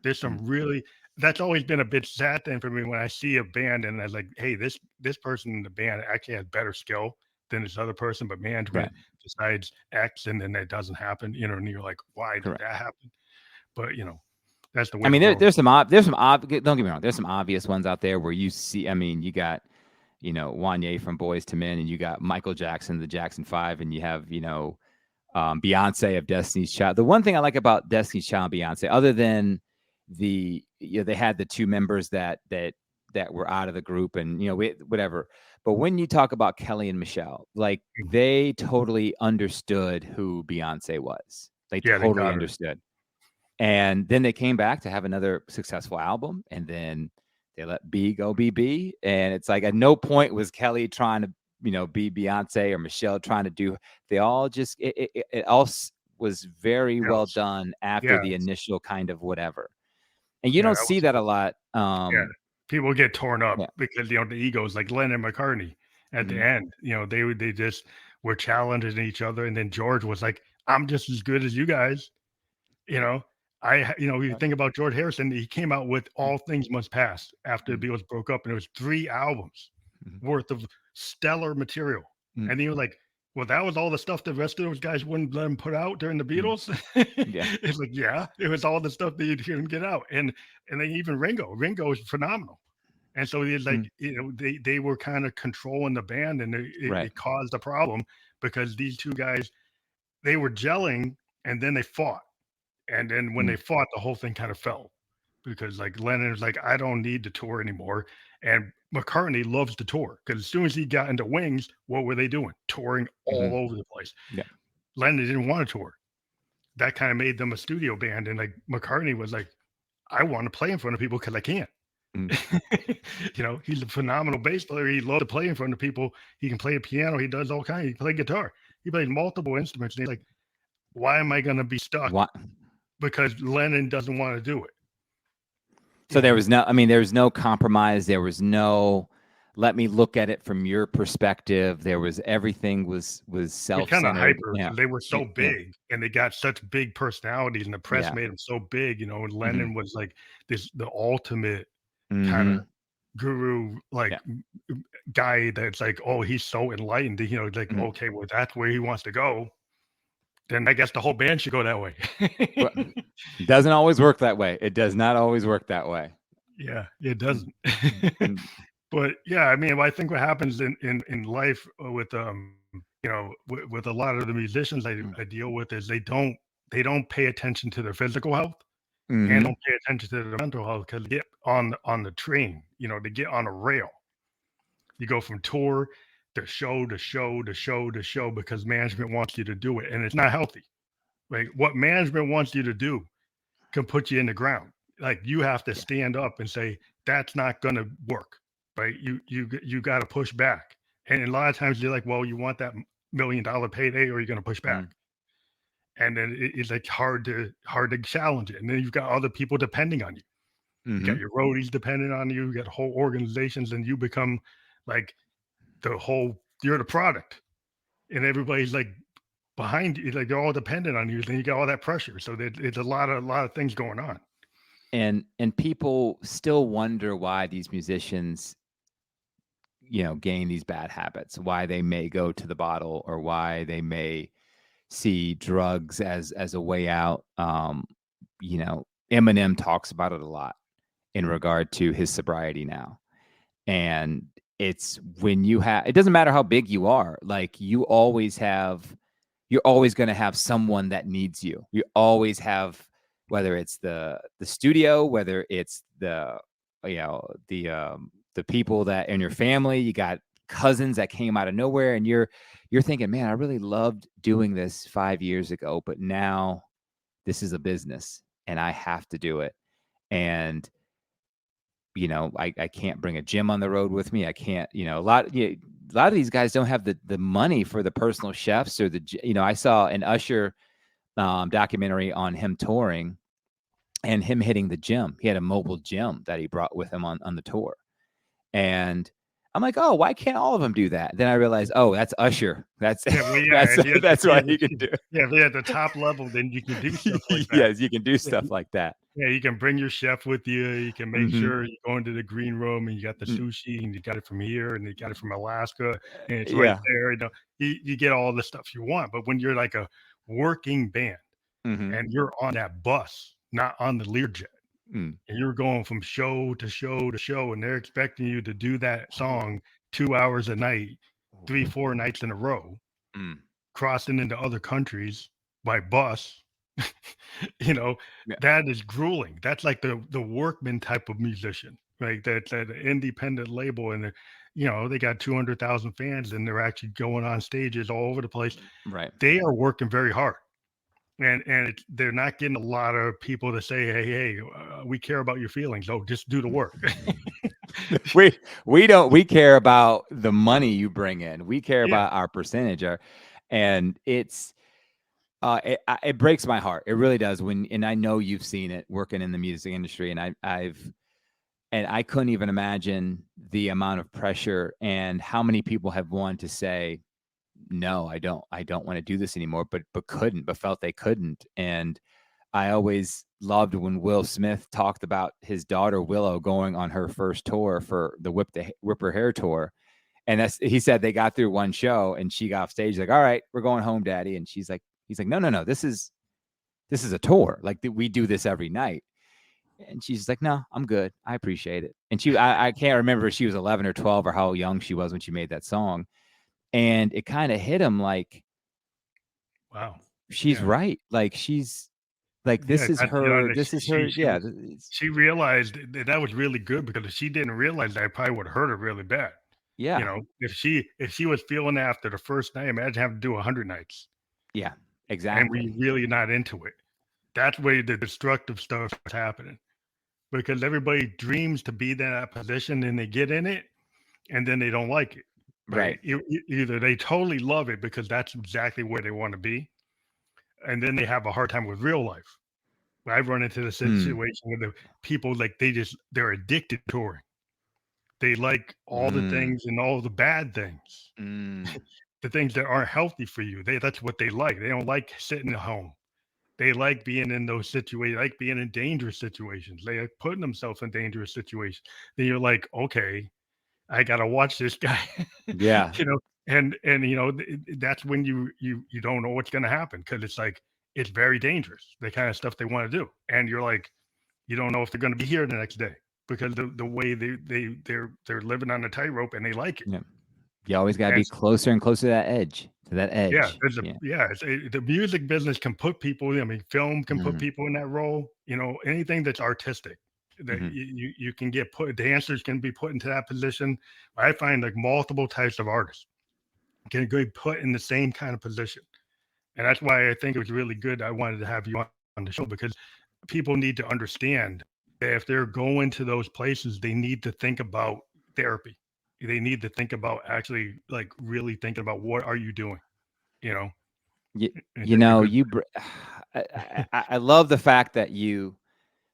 there's some really that's always been a bit sad thing for me when I see a band and I was like, hey, this person in the band actually has better skill than this other person, but
Right.
management decides X and then that doesn't happen, and you're like, why did
Correct.
that happen? But that's the way
I
the
mean,
world.
there's some don't get me wrong. There's some obvious ones out there where you see. I mean, you got Wanye from Boys to Men, and you got Michael Jackson, the Jackson 5, and you have Beyonce of Destiny's Child. The one thing I like about Destiny's Child and Beyonce, other than they had the two members that were out of the group, and whatever. But when you talk about Kelly and Michelle, like they totally understood who Beyonce was. They totally understood. And then they came back to have another successful album, and then they let B go be B. And it's like at no point was Kelly trying to, be Beyonce or Michelle trying to do. They all just it all was very well done after the initial kind of whatever. And you don't see that a lot.
People get torn up because the egos, like Lennon and McCartney at the end. They just were challenging each other, and then George was like, "I'm just as good as you guys." You think about George Harrison, he came out with All Things Must Pass after the Beatles broke up, and it was 3 albums worth of stellar material. And then you're like, well, that was all the stuff the rest of those guys wouldn't let him put out during the Beatles. It's like, it was all the stuff that you'd hear him get out. And then even Ringo is phenomenal. And so it's like, they were kind of controlling the band, and it caused a problem because these two guys, they were gelling, and then they fought. And then when they fought, the whole thing kind of fell because like Lennon was like, I don't need to tour anymore. And McCartney loves to tour because as soon as he got into Wings, what were they doing? Touring all over the place. Lennon didn't want to tour. That kind of made them a studio band. And like McCartney was like, I want to play in front of people because I can't. He's a phenomenal bass player. He loves to play in front of people. He can play a piano. He does all kinds. He plays guitar. He plays multiple instruments. And he's like, why am I going to be stuck? Because Lennon doesn't want to do it.
So there was no compromise. There was no, let me look at it from your perspective. There was, everything was self-centered.
Kind of hyper. They were so big and they got such big personalities, and the press made them so big, and Lennon was like the ultimate kind of guru, like guy that's like, oh, he's so enlightened, like, okay, well, that's where he wants to go. Then I guess the whole band should go that way.
It doesn't always work that way. It does not always work that way.
Yeah, it doesn't. But I think what happens in life with with a lot of the musicians I deal with is they don't pay attention to their physical health and don't pay attention to their mental health because they get on the train, they get on a rail. You go from tour to show to show to show to show because management wants you to do it, and it's not healthy. Like what management wants you to do can put you in the ground. Like you have to stand up and say that's not going to work, right? You got to push back, and a lot of times you're like, well, you want that $1 million payday, or you're going to push back, and then it's like hard to challenge it. And then you've got other people depending on you. You got your roadies depending on you. You got whole organizations, and you become like you're the product, and everybody's like behind you, like they're all dependent on you. Then you got all that pressure. So it's a lot of things going on.
And people still wonder why these musicians, gain these bad habits, why they may go to the bottle, or why they may see drugs as a way out. Eminem talks about it a lot in regard to his sobriety now. And it's when it doesn't matter how big you are, like you're always going to have someone that needs you. You always have, whether it's the studio, whether it's the people that in your family, you got cousins that came out of nowhere, and you're thinking, man, I really loved doing this 5 years ago, but now this is a business and I have to do it. And I can't bring a gym on the road with me. I can't, a lot of these guys don't have the money for the personal chefs or I saw an Usher documentary on him touring and him hitting the gym. He had a mobile gym that he brought with him on the tour. And I'm like, oh, why can't all of them do that? Then I realized, oh, that's Usher. That's why you can do it.
Yeah, if they're at the top level, then you can do stuff like that.
Yes, you can do stuff like that.
Yeah, you can bring your chef with you. You can make
Hmm.
sure you go into the green room and you got the sushi and you got it from here and you got it from Alaska and it's right
Yeah.
there. You get all the stuff you want. But when you're like a working band
Hmm.
and you're on that bus, not on the Learjet,
Mm.
and you're going from show to show to show, and they're expecting you to do that song 2 hours a night, 3, 4 nights in a row,
Mm.
crossing into other countries by bus, you know,
Yeah.
that is grueling. That's like the workman type of musician, right? That independent label, and they got 200,000 fans, and they're actually going on stages all over the place.
Right.
They are working very hard, and they're not getting a lot of people to say, hey, we care about your feelings. Oh, just do the work.
We care about the money you bring in. We care
Yeah,
about our percentage, and it breaks my heart. It really does. And I know you've seen it working in the music industry, and I couldn't even imagine the amount of pressure and how many people have wanted to say, no, I don't want to do this anymore, but felt they couldn't. And I always loved when Will Smith talked about his daughter Willow going on her first tour for the Whip Her Hair tour. And he said they got through one show and she got off stage like, all right, we're going home, Daddy. And he's like, no, this is a tour. Like we do this every night. And she's like, no, I'm good. I appreciate it. And I can't remember if she was 11 or 12 or how young she was when she made that song. And it kind of hit him like,
wow,
she's
yeah,
right. Like
yeah.
this is her. Yeah.
She realized that was really good because if she didn't realize that, it probably would hurt her really bad.
Yeah.
If she was feeling that after the first night, imagine having to do 100 nights,
Yeah,
and we
exactly.
really not into it. That's where the destructive stuff is happening because everybody dreams to be in that position and they get in it and then they don't like it. Right?
Right.
Either they totally love it because that's exactly where they want to be, and then they have a hard time with real life. I've run into the
Mm.
situation where the people like they're addicted to touring. They like all the
Mm.
things and all the bad things,
Mm.
the things that aren't healthy for you. That's what they like. They don't like sitting at home. They like being in those situations, like being in dangerous situations. They like putting themselves in dangerous situations. Then you're like, okay, I gotta watch this guy,
Yeah.
you know. And that's when you don't know what's gonna happen because it's like it's very dangerous. The kind of stuff they want to do, and you're like, you don't know if they're gonna be here the next day because the way they're living on a tightrope and they like it.
Yeah. You always got to
And
be closer and closer to that edge,
yeah,
Yeah.
the music business can put people. I mean, film can put
Hmm.
people in that role. Anything that's artistic that
Hmm.
you can get put. Dancers can be put into that position. I find like multiple types of artists can be put in the same kind of position, and that's why I think it was really good. I wanted to have you on the show because people need to understand that if they're going to those places, they need to think about therapy. They need to think about actually like really thinking about what are you doing, you know,
You,
and
you
taking a
know,
good
you. I love the fact that you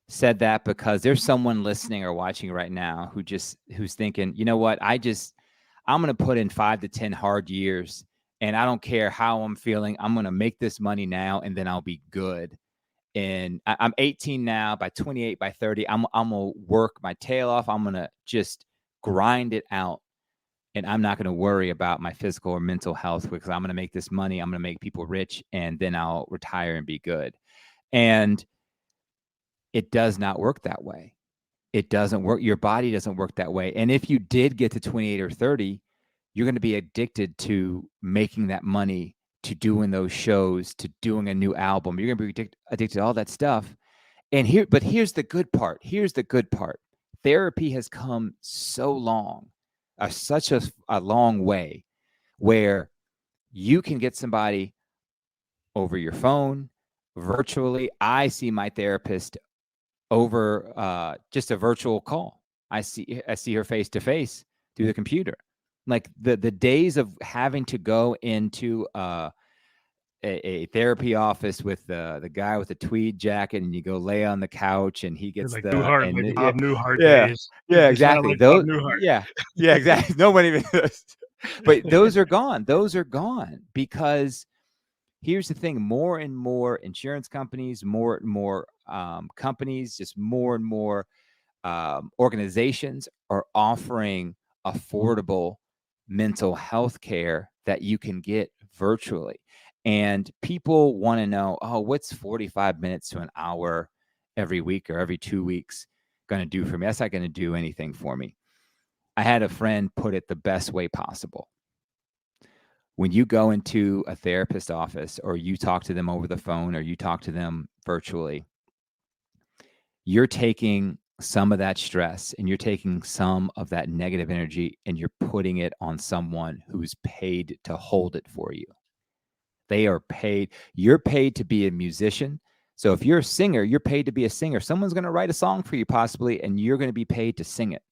said that because there's someone listening or watching right now who's thinking, you know what, I'm going to put in 5 to 10 hard years, and I don't care how I'm feeling. I'm going to make this money now, and then I'll be good. And I'm 18 now. By 28, by 30, I'm gonna work my tail off. I'm gonna just grind it out, and I'm not gonna worry about my physical or mental health because I'm gonna make this money. I'm gonna make people rich, and then I'll retire and be good. And it does not work that way. It doesn't work. Your body doesn't work that way. And if you did get to 28 or 30, you're going to be addicted to making that money, to doing those shows, to doing a new album. You're going to be addicted to all that stuff. But here's the good part. Here's the good part. Therapy has come so long, such a long way, where you can get somebody over your phone, virtually. I see my therapist over just a virtual call. I see her face to face through the computer. Like the days of having to go into a therapy office with the guy with the tweed jacket, and you go lay on the couch, and he gets
like
the
Newhart,
and
like
yeah,
Bob Newhart
yeah,
days.
yeah,
You sound
exactly.
like Bob
Those,
Newhart.
yeah, exactly. Nobody even does. But those are gone. Those are gone because Here's the thing: more and more insurance companies, more and more companies, just more and more organizations are offering affordable mental health care that you can get virtually. And people want to know, oh, what's 45 minutes to an hour every week or every 2 weeks going to do for me? That's not going to do anything for me. I had a friend put it the best way possible. When you go into a therapist office, or you talk to them over the phone, or you talk to them virtually, you're taking some of that stress and you're taking some of that negative energy and you're putting it on someone who's paid to hold it for you. They are paid. You're paid to be a musician. So if you're a singer, you're paid to be a singer. Someone's going to write a song for you possibly, and you're going to be paid to sing it.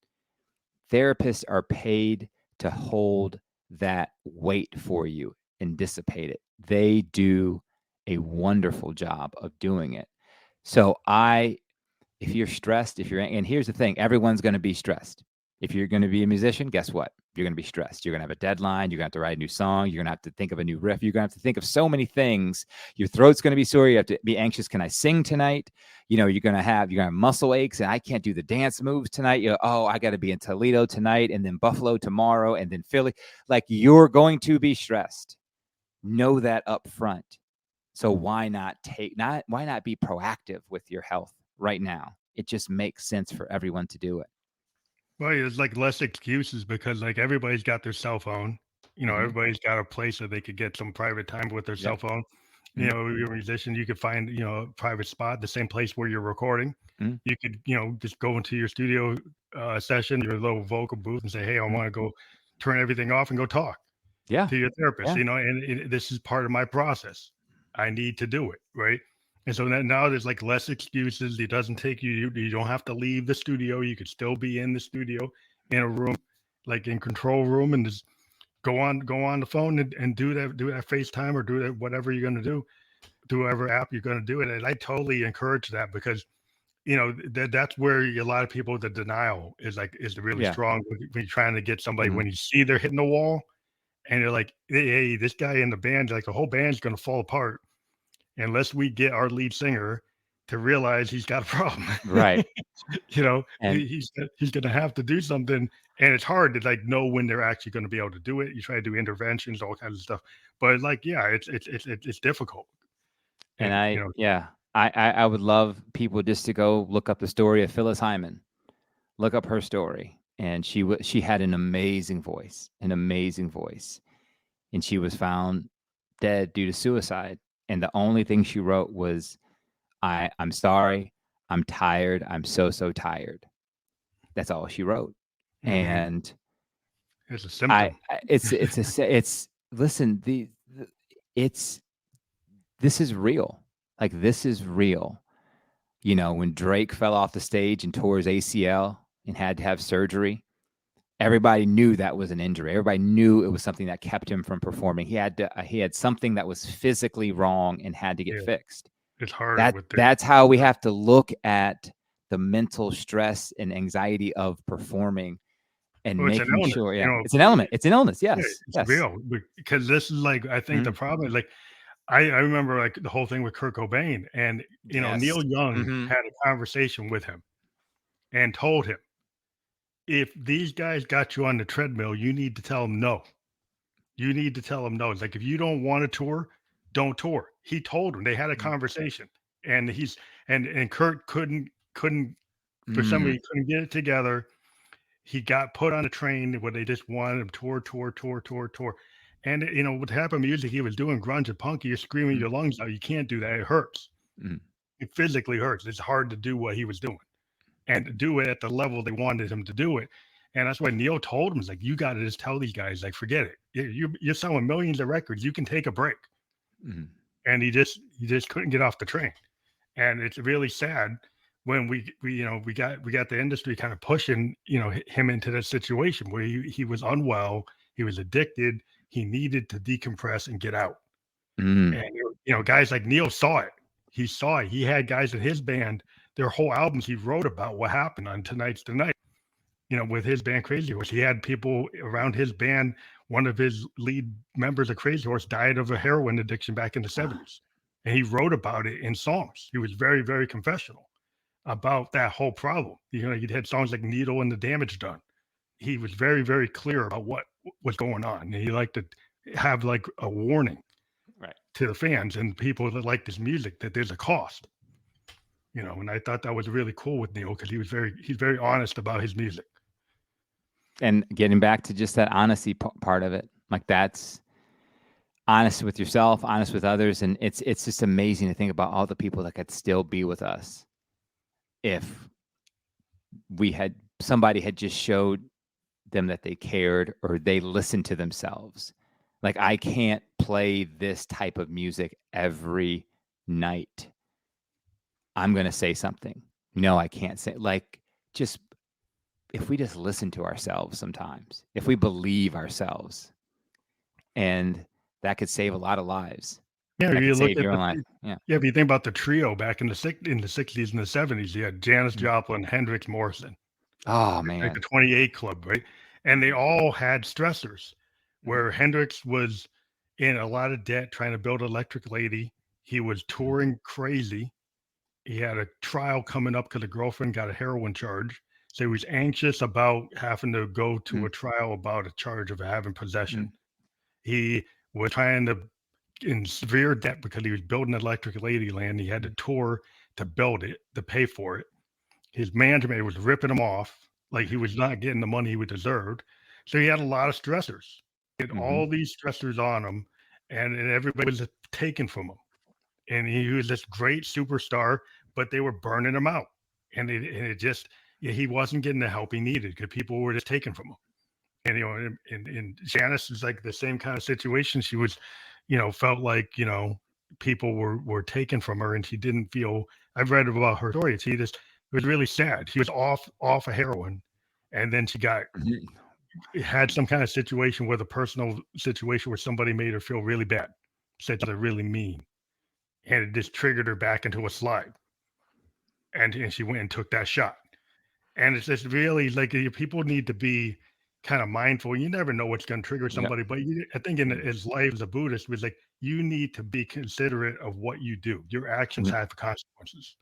Therapists are paid to hold that weight for you and dissipate it. They do a wonderful job of doing it. So if you're stressed, and here's the thing, everyone's going to be stressed. If you're going to be a musician, guess what? You're going to be stressed. You're going to have a deadline. You're going to have to write a new song. You're going to have to think of a new riff. You're going to have to think of so many things. Your throat's going to be sore. You have to be anxious. Can I sing tonight? You're going to have muscle aches, and I can't do the dance moves tonight. I got to be in Toledo tonight, and then Buffalo tomorrow, and then Philly. Like, you're going to be stressed. Know that up front. So why not be proactive with your health right now? It just makes sense for everyone to do it.
Well, there's like less excuses because like everybody's got their cell phone. Everybody's got a place that they could get some private time with their cell phone. You're a musician, you could find, a private spot, the same place where you're recording. You could, just go into your studio session, your little vocal booth, and say, hey, I want to go turn everything off and go talk to your therapist, and this is part of my process. I need to do it, right? And so now there's like less excuses. It doesn't take you don't have to leave the studio. You could still be in the studio in a room, like in control room, and just go on the phone and do that FaceTime or do that whatever you're going to do whatever app you're going to do it. And I totally encourage that because that's where a lot of people, the denial is really strong when you're trying to get somebody, when you see they're hitting the wall and you're like, hey, this guy in the band, like the whole band's going to fall apart unless we get our lead singer to realize he's got a problem.
Right.
And he's going to have to do something. And it's hard to like know when they're actually going to be able to do it. You try to do interventions, all kinds of stuff, but like, it's difficult.
And I would love people just to go look up the story of Phyllis Hyman, look up her story. And she had an amazing voice, and she was found dead due to suicide. And the only thing she wrote was, I'm sorry, I'm tired, I'm so tired. That's all she wrote. And
it's a symptom.
Listen, this is real. Like, this is real. When Drake fell off the stage and tore his ACL and had to have surgery, everybody knew that was an injury. Everybody knew it was something that kept him from performing. He had something that was physically wrong and had to get fixed.
It's hard.
That's how we have to look at the mental stress and anxiety of performing and making sure. Yeah, it's an element. It's an illness. Yes,
it's real. Because this is like, I think the problem is like, I remember like the whole thing with Kurt Cobain, and Neil Young had a conversation with him and told him, if these guys got you on the treadmill, you need to tell them no. You need to tell them no. It's like, if you don't want to tour, don't tour. He told him. They had a conversation, and and Kurt couldn't for some reason couldn't get it together. He got put on a train where they just wanted him tour. And what happened music, he was doing grunge and punk. You're screaming your lungs out. You can't do that. It hurts. It physically hurts. It's hard to do what he was doing and to do it at the level they wanted him to do it. And that's why Neil told him, like, you got to just tell these guys, like, forget it. You're selling millions of records. You can take a break. And he just couldn't get off the train. And it's really sad when we got the industry kind of pushing, him into that situation where he was unwell. He was addicted. He needed to decompress and get out. And, guys like Neil saw it. He saw it. He had guys in his band, their whole albums, he wrote about what happened on Tonight's the Night, with his band Crazy Horse. He had people around his band one of his lead members of Crazy Horse died of a heroin addiction back in the 70s. And he wrote about it in songs. He was very, very confessional about that whole problem. He had songs like Needle and the Damage Done. He was very, very clear about what was going on. And he liked to have like a warning
Right.
to the fans and people that like this music that there's a cost. And I thought that was really cool with Neil because he's very honest about his music.
And getting back to just that honesty part of it, like that's honest with yourself, honest with others, and it's just amazing to think about all the people that could still be with us if somebody had just showed them that they cared or they listened to themselves. Like, I can't play this type of music every night. I'm going to say something. No, I can't say. Like, just if we just listen to ourselves sometimes, if we believe ourselves, and that could save a lot of lives.
Yeah,
that
you
could
look
save
at
your own life. Yeah.
If you think about the trio back in the 60s and the 70s, you had Janis Joplin, Hendrix, Morrison.
Oh,
Like
man.
the 28 Club, right? And they all had stressors where Hendrix was in a lot of debt trying to build Electric Lady. He was touring crazy. He had a trial coming up because a girlfriend got a heroin charge. So he was anxious about having to go to a trial about a charge of having possession. He was trying to in severe debt because he was building Electric Ladyland. He had to tour to build it, to pay for it. His management was ripping him off, like he was not getting the money he would deserved. So he had a lot of stressors. He had all these stressors on him, and everybody was taken from him. And he was this great superstar, but they were burning him out. And it just, he wasn't getting the help he needed because people were just taken from him. And Janis is like the same kind of situation. She was, felt like, people were taken from her and she didn't feel, I've read about her story. She just, it was really sad. She was off of heroin, and then she had some kind of situation with a personal situation where somebody made her feel really bad, said they're really mean, and it just triggered her back into a slide. And she went and took that shot. And it's just really like people need to be kind of mindful. You never know what's going to trigger somebody, but I think in his life as a Buddhist was like, you need to be considerate of what you do. Your actions have consequences.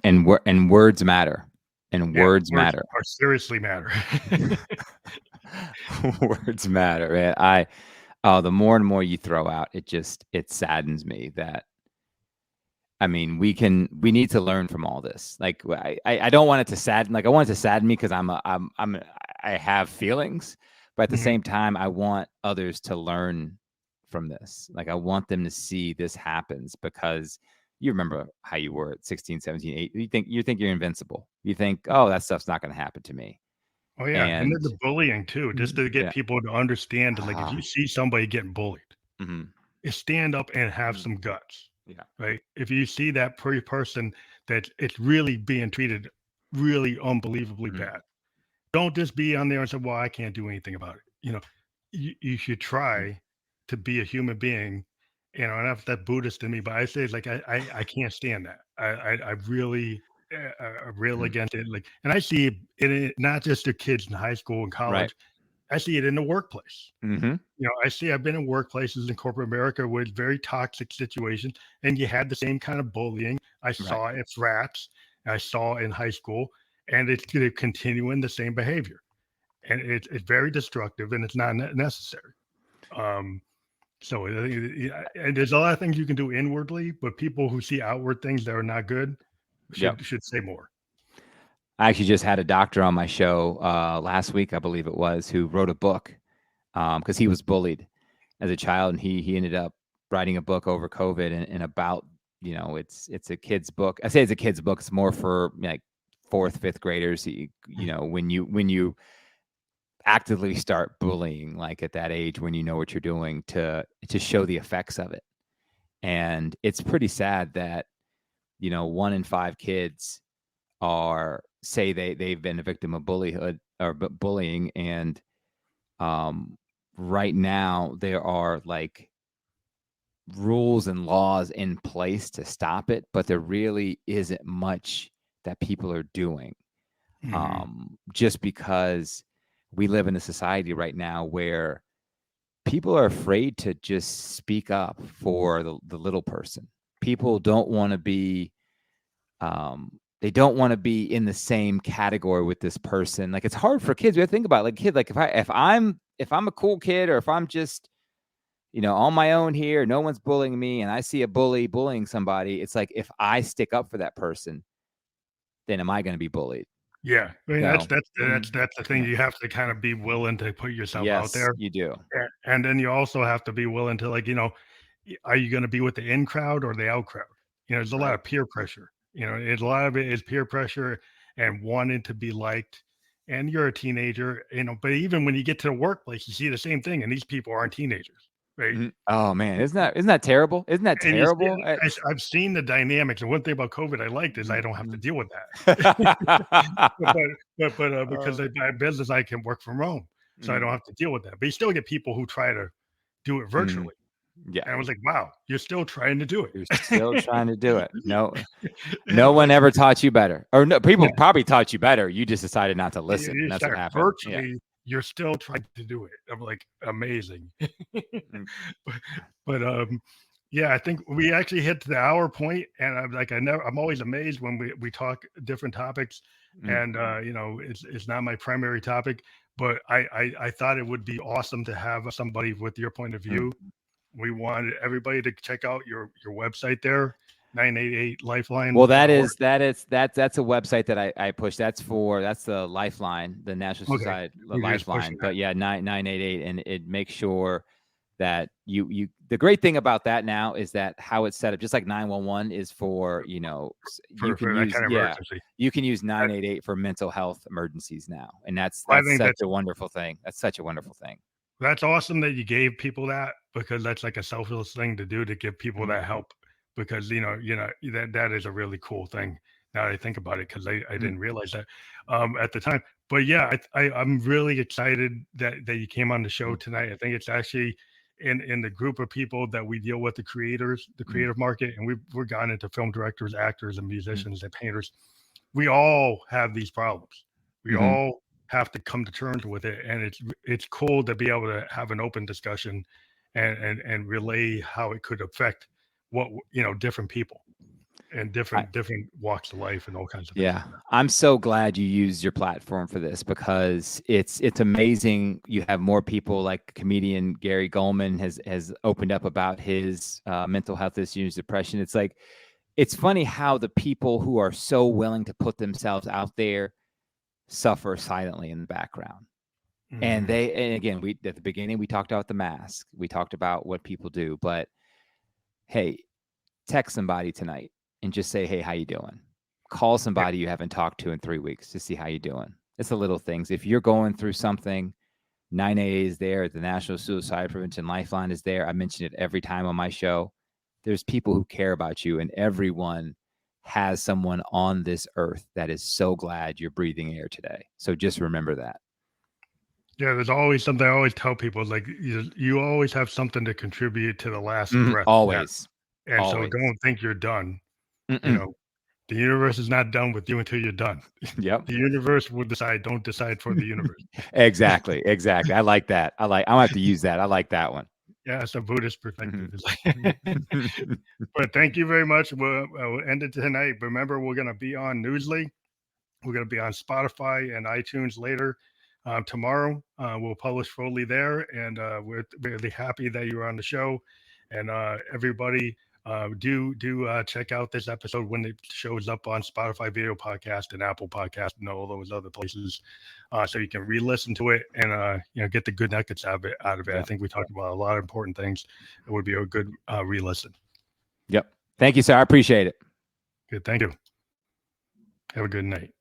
And words matter. And words matter.
Or seriously matter.
Words matter, man. The more and more you throw out, it saddens me that, I mean, we need to learn from all this. Like, I don't want it to sadden. Like, I want it to sadden me because I have feelings, but at the same time, I want others to learn from this. Like, I want them to see this happens because you remember how you were at 16, 17, 8. You think you're invincible. You think, oh, that stuff's not going to happen to me.
Oh yeah, and then the bullying too, just to get people to understand. Like, if you see somebody getting bullied, stand up and have some guts.
Yeah.
Right. If you see that person that it's really being treated really unbelievably bad, don't just be on there and say, well, I can't do anything about it. You should try to be a human being, and that's that Buddhist in me, but I say it's like, I can't stand that. I really, against it. Like, and I see it not just the kids in high school and college.
Right.
I see it in the workplace. I've been in workplaces in corporate America with very toxic situations, and you had the same kind of bullying. I saw it at frats, I saw in high school, and it's continuing the same behavior, and it's very destructive, and it's not necessary. So and there's a lot of things you can do inwardly, but people who see outward things that are not good should say more.
I actually just had a doctor on my show last week, I believe it was, who wrote a book because he was bullied as a child, and he ended up writing a book over COVID and about, it's a kid's book. I say it's a kid's book. It's more for like 4th, 5th graders. When you actively start bullying, like at that age, when you know what you're doing, to show the effects of it. And it's pretty sad that 1 in 5 kids say they've been a victim of bullying, and right now there are like rules and laws in place to stop it, but there really isn't much that people are doing. Just because we live in a society right now where people are afraid to just speak up for the little person. People don't want to be, they don't want to be in the same category with this person. Like, it's hard for kids. We have to think about it. Like, kid, like if I'm a cool kid, or if I'm just, on my own here, no one's bullying me, and I see a bully bullying somebody, it's like, if I stick up for that person, then am I going to be bullied?
Yeah, I mean
So,
that's the thing.
yeah.
You have to kind of be willing to put yourself out
Yes,
there,
you do.
and then you also have to be willing to, like, are you going to be with the in crowd or the out crowd? There's a lot
Right.
of peer pressure. It's a lot of it is peer pressure and wanting to be liked. And you're a teenager, but even when you get to the workplace, you see the same thing, and these people aren't teenagers, right?
Oh man, isn't that terrible? Isn't that
And you see,
terrible?
I've seen the dynamics, and one thing about COVID I liked is I don't have to deal with that. But
Mhm.
because
Uh,
my business, I can work from home, so I don't
mm,
have to deal with that. But you still get people who try to do it
mm,
virtually,
yeah,
and I was like, "Wow, you're still trying to do
you're still
it."
trying to do it. No,
I'm
no one
like,
ever taught you better, or no,
"Yeah,
people probably taught you better. You just decided not to
you
listen,
you
and that's what
start
happened. Yeah.
virtually, you're still trying to do it." I'm like, "Amazing."
Mm,
But yeah, I think we actually hit the hour point, and I'm like, I'm always amazed when we talk different topics,
mm,
and it's not my primary topic, but I thought it would be awesome to have somebody with your point of
mm.
view. We wanted everybody to check out your website there,
Well,
988lifeline.org.
that's a website that I push. That's the Lifeline, the National
Okay,
Society
we're just
Lifeline.
pushing that.
But yeah, 988, and it makes sure that you. The great thing about that now is that how it's set up, just like 911 is for, you can
For that
use,
kind of
yeah,
emergency.
you can use
I,
988 for mental health emergencies now, and
I
that's
think
such
that's
a wonderful thing. That's such a wonderful thing.
That's awesome that you gave people that, because that's like a selfless thing to do, to give people
Mm,
that help, because that is a really cool thing. Now that I think about it, because I
mm,
didn't realize that at the time. But yeah, I'm really excited that you came on the show
mm,
tonight. I think it's actually in the group of people that we deal with, the creators, the
mm,
creative market, and we're gone into film directors, actors, and
mm,
musicians and painters. We all have these problems. We
mhm.
all have to come to terms with it, and it's cool to be able to have an open discussion and relay how it could affect different people and different walks of life and all kinds of things
Yeah,
like that.
I'm so glad you used your platform for this, because it's amazing. You have more people, like comedian Gary Goldman has opened up about his mental health issues, depression. It's like, it's funny how the people who are so willing to put themselves out there suffer silently in the background. And
Hmm.
again, we at the beginning we talked about the mask, we talked about what people do, but hey, text somebody tonight and just say, "Hey, how you doing?" Call
Yeah,
somebody you haven't talked to in 3 weeks to see how you doing. It's the little things. If you're going through something, 9AA is there. The National Suicide Prevention Lifeline is there. I mention it every time on my show. There's people who care about you, and everyone has someone on this earth that is so glad you're breathing air today. So just remember that.
yeah. There's always something I always tell people, is like, you always have something to contribute to the last breath you have,
Always,
and so
always.
don't think you're done. You
Mm-mm.
know, the universe is not done with you until you're done.
Yep.
The universe will decide. Don't decide for the universe.
Exactly. Exactly. I like that. I'm gonna have to use that. I like that one.
Yeah, it's a Buddhist perspective.
Mhm.
It's like, but thank you very much. We'll end it tonight. Remember, we're going to be on Newsly. We're going to be on Spotify and iTunes later. Tomorrow, we'll publish fully there, and we're really happy that you were on the show. And everybody, do check out this episode when it shows up on Spotify video podcast and Apple podcast and all those other places, so you can re-listen to it and get the good nuggets out of it. I
Yep.
think we talked about a lot of important things. It would be a good re-listen.
Yep. Thank you, sir. I appreciate it.
Good, thank you. Have a good night.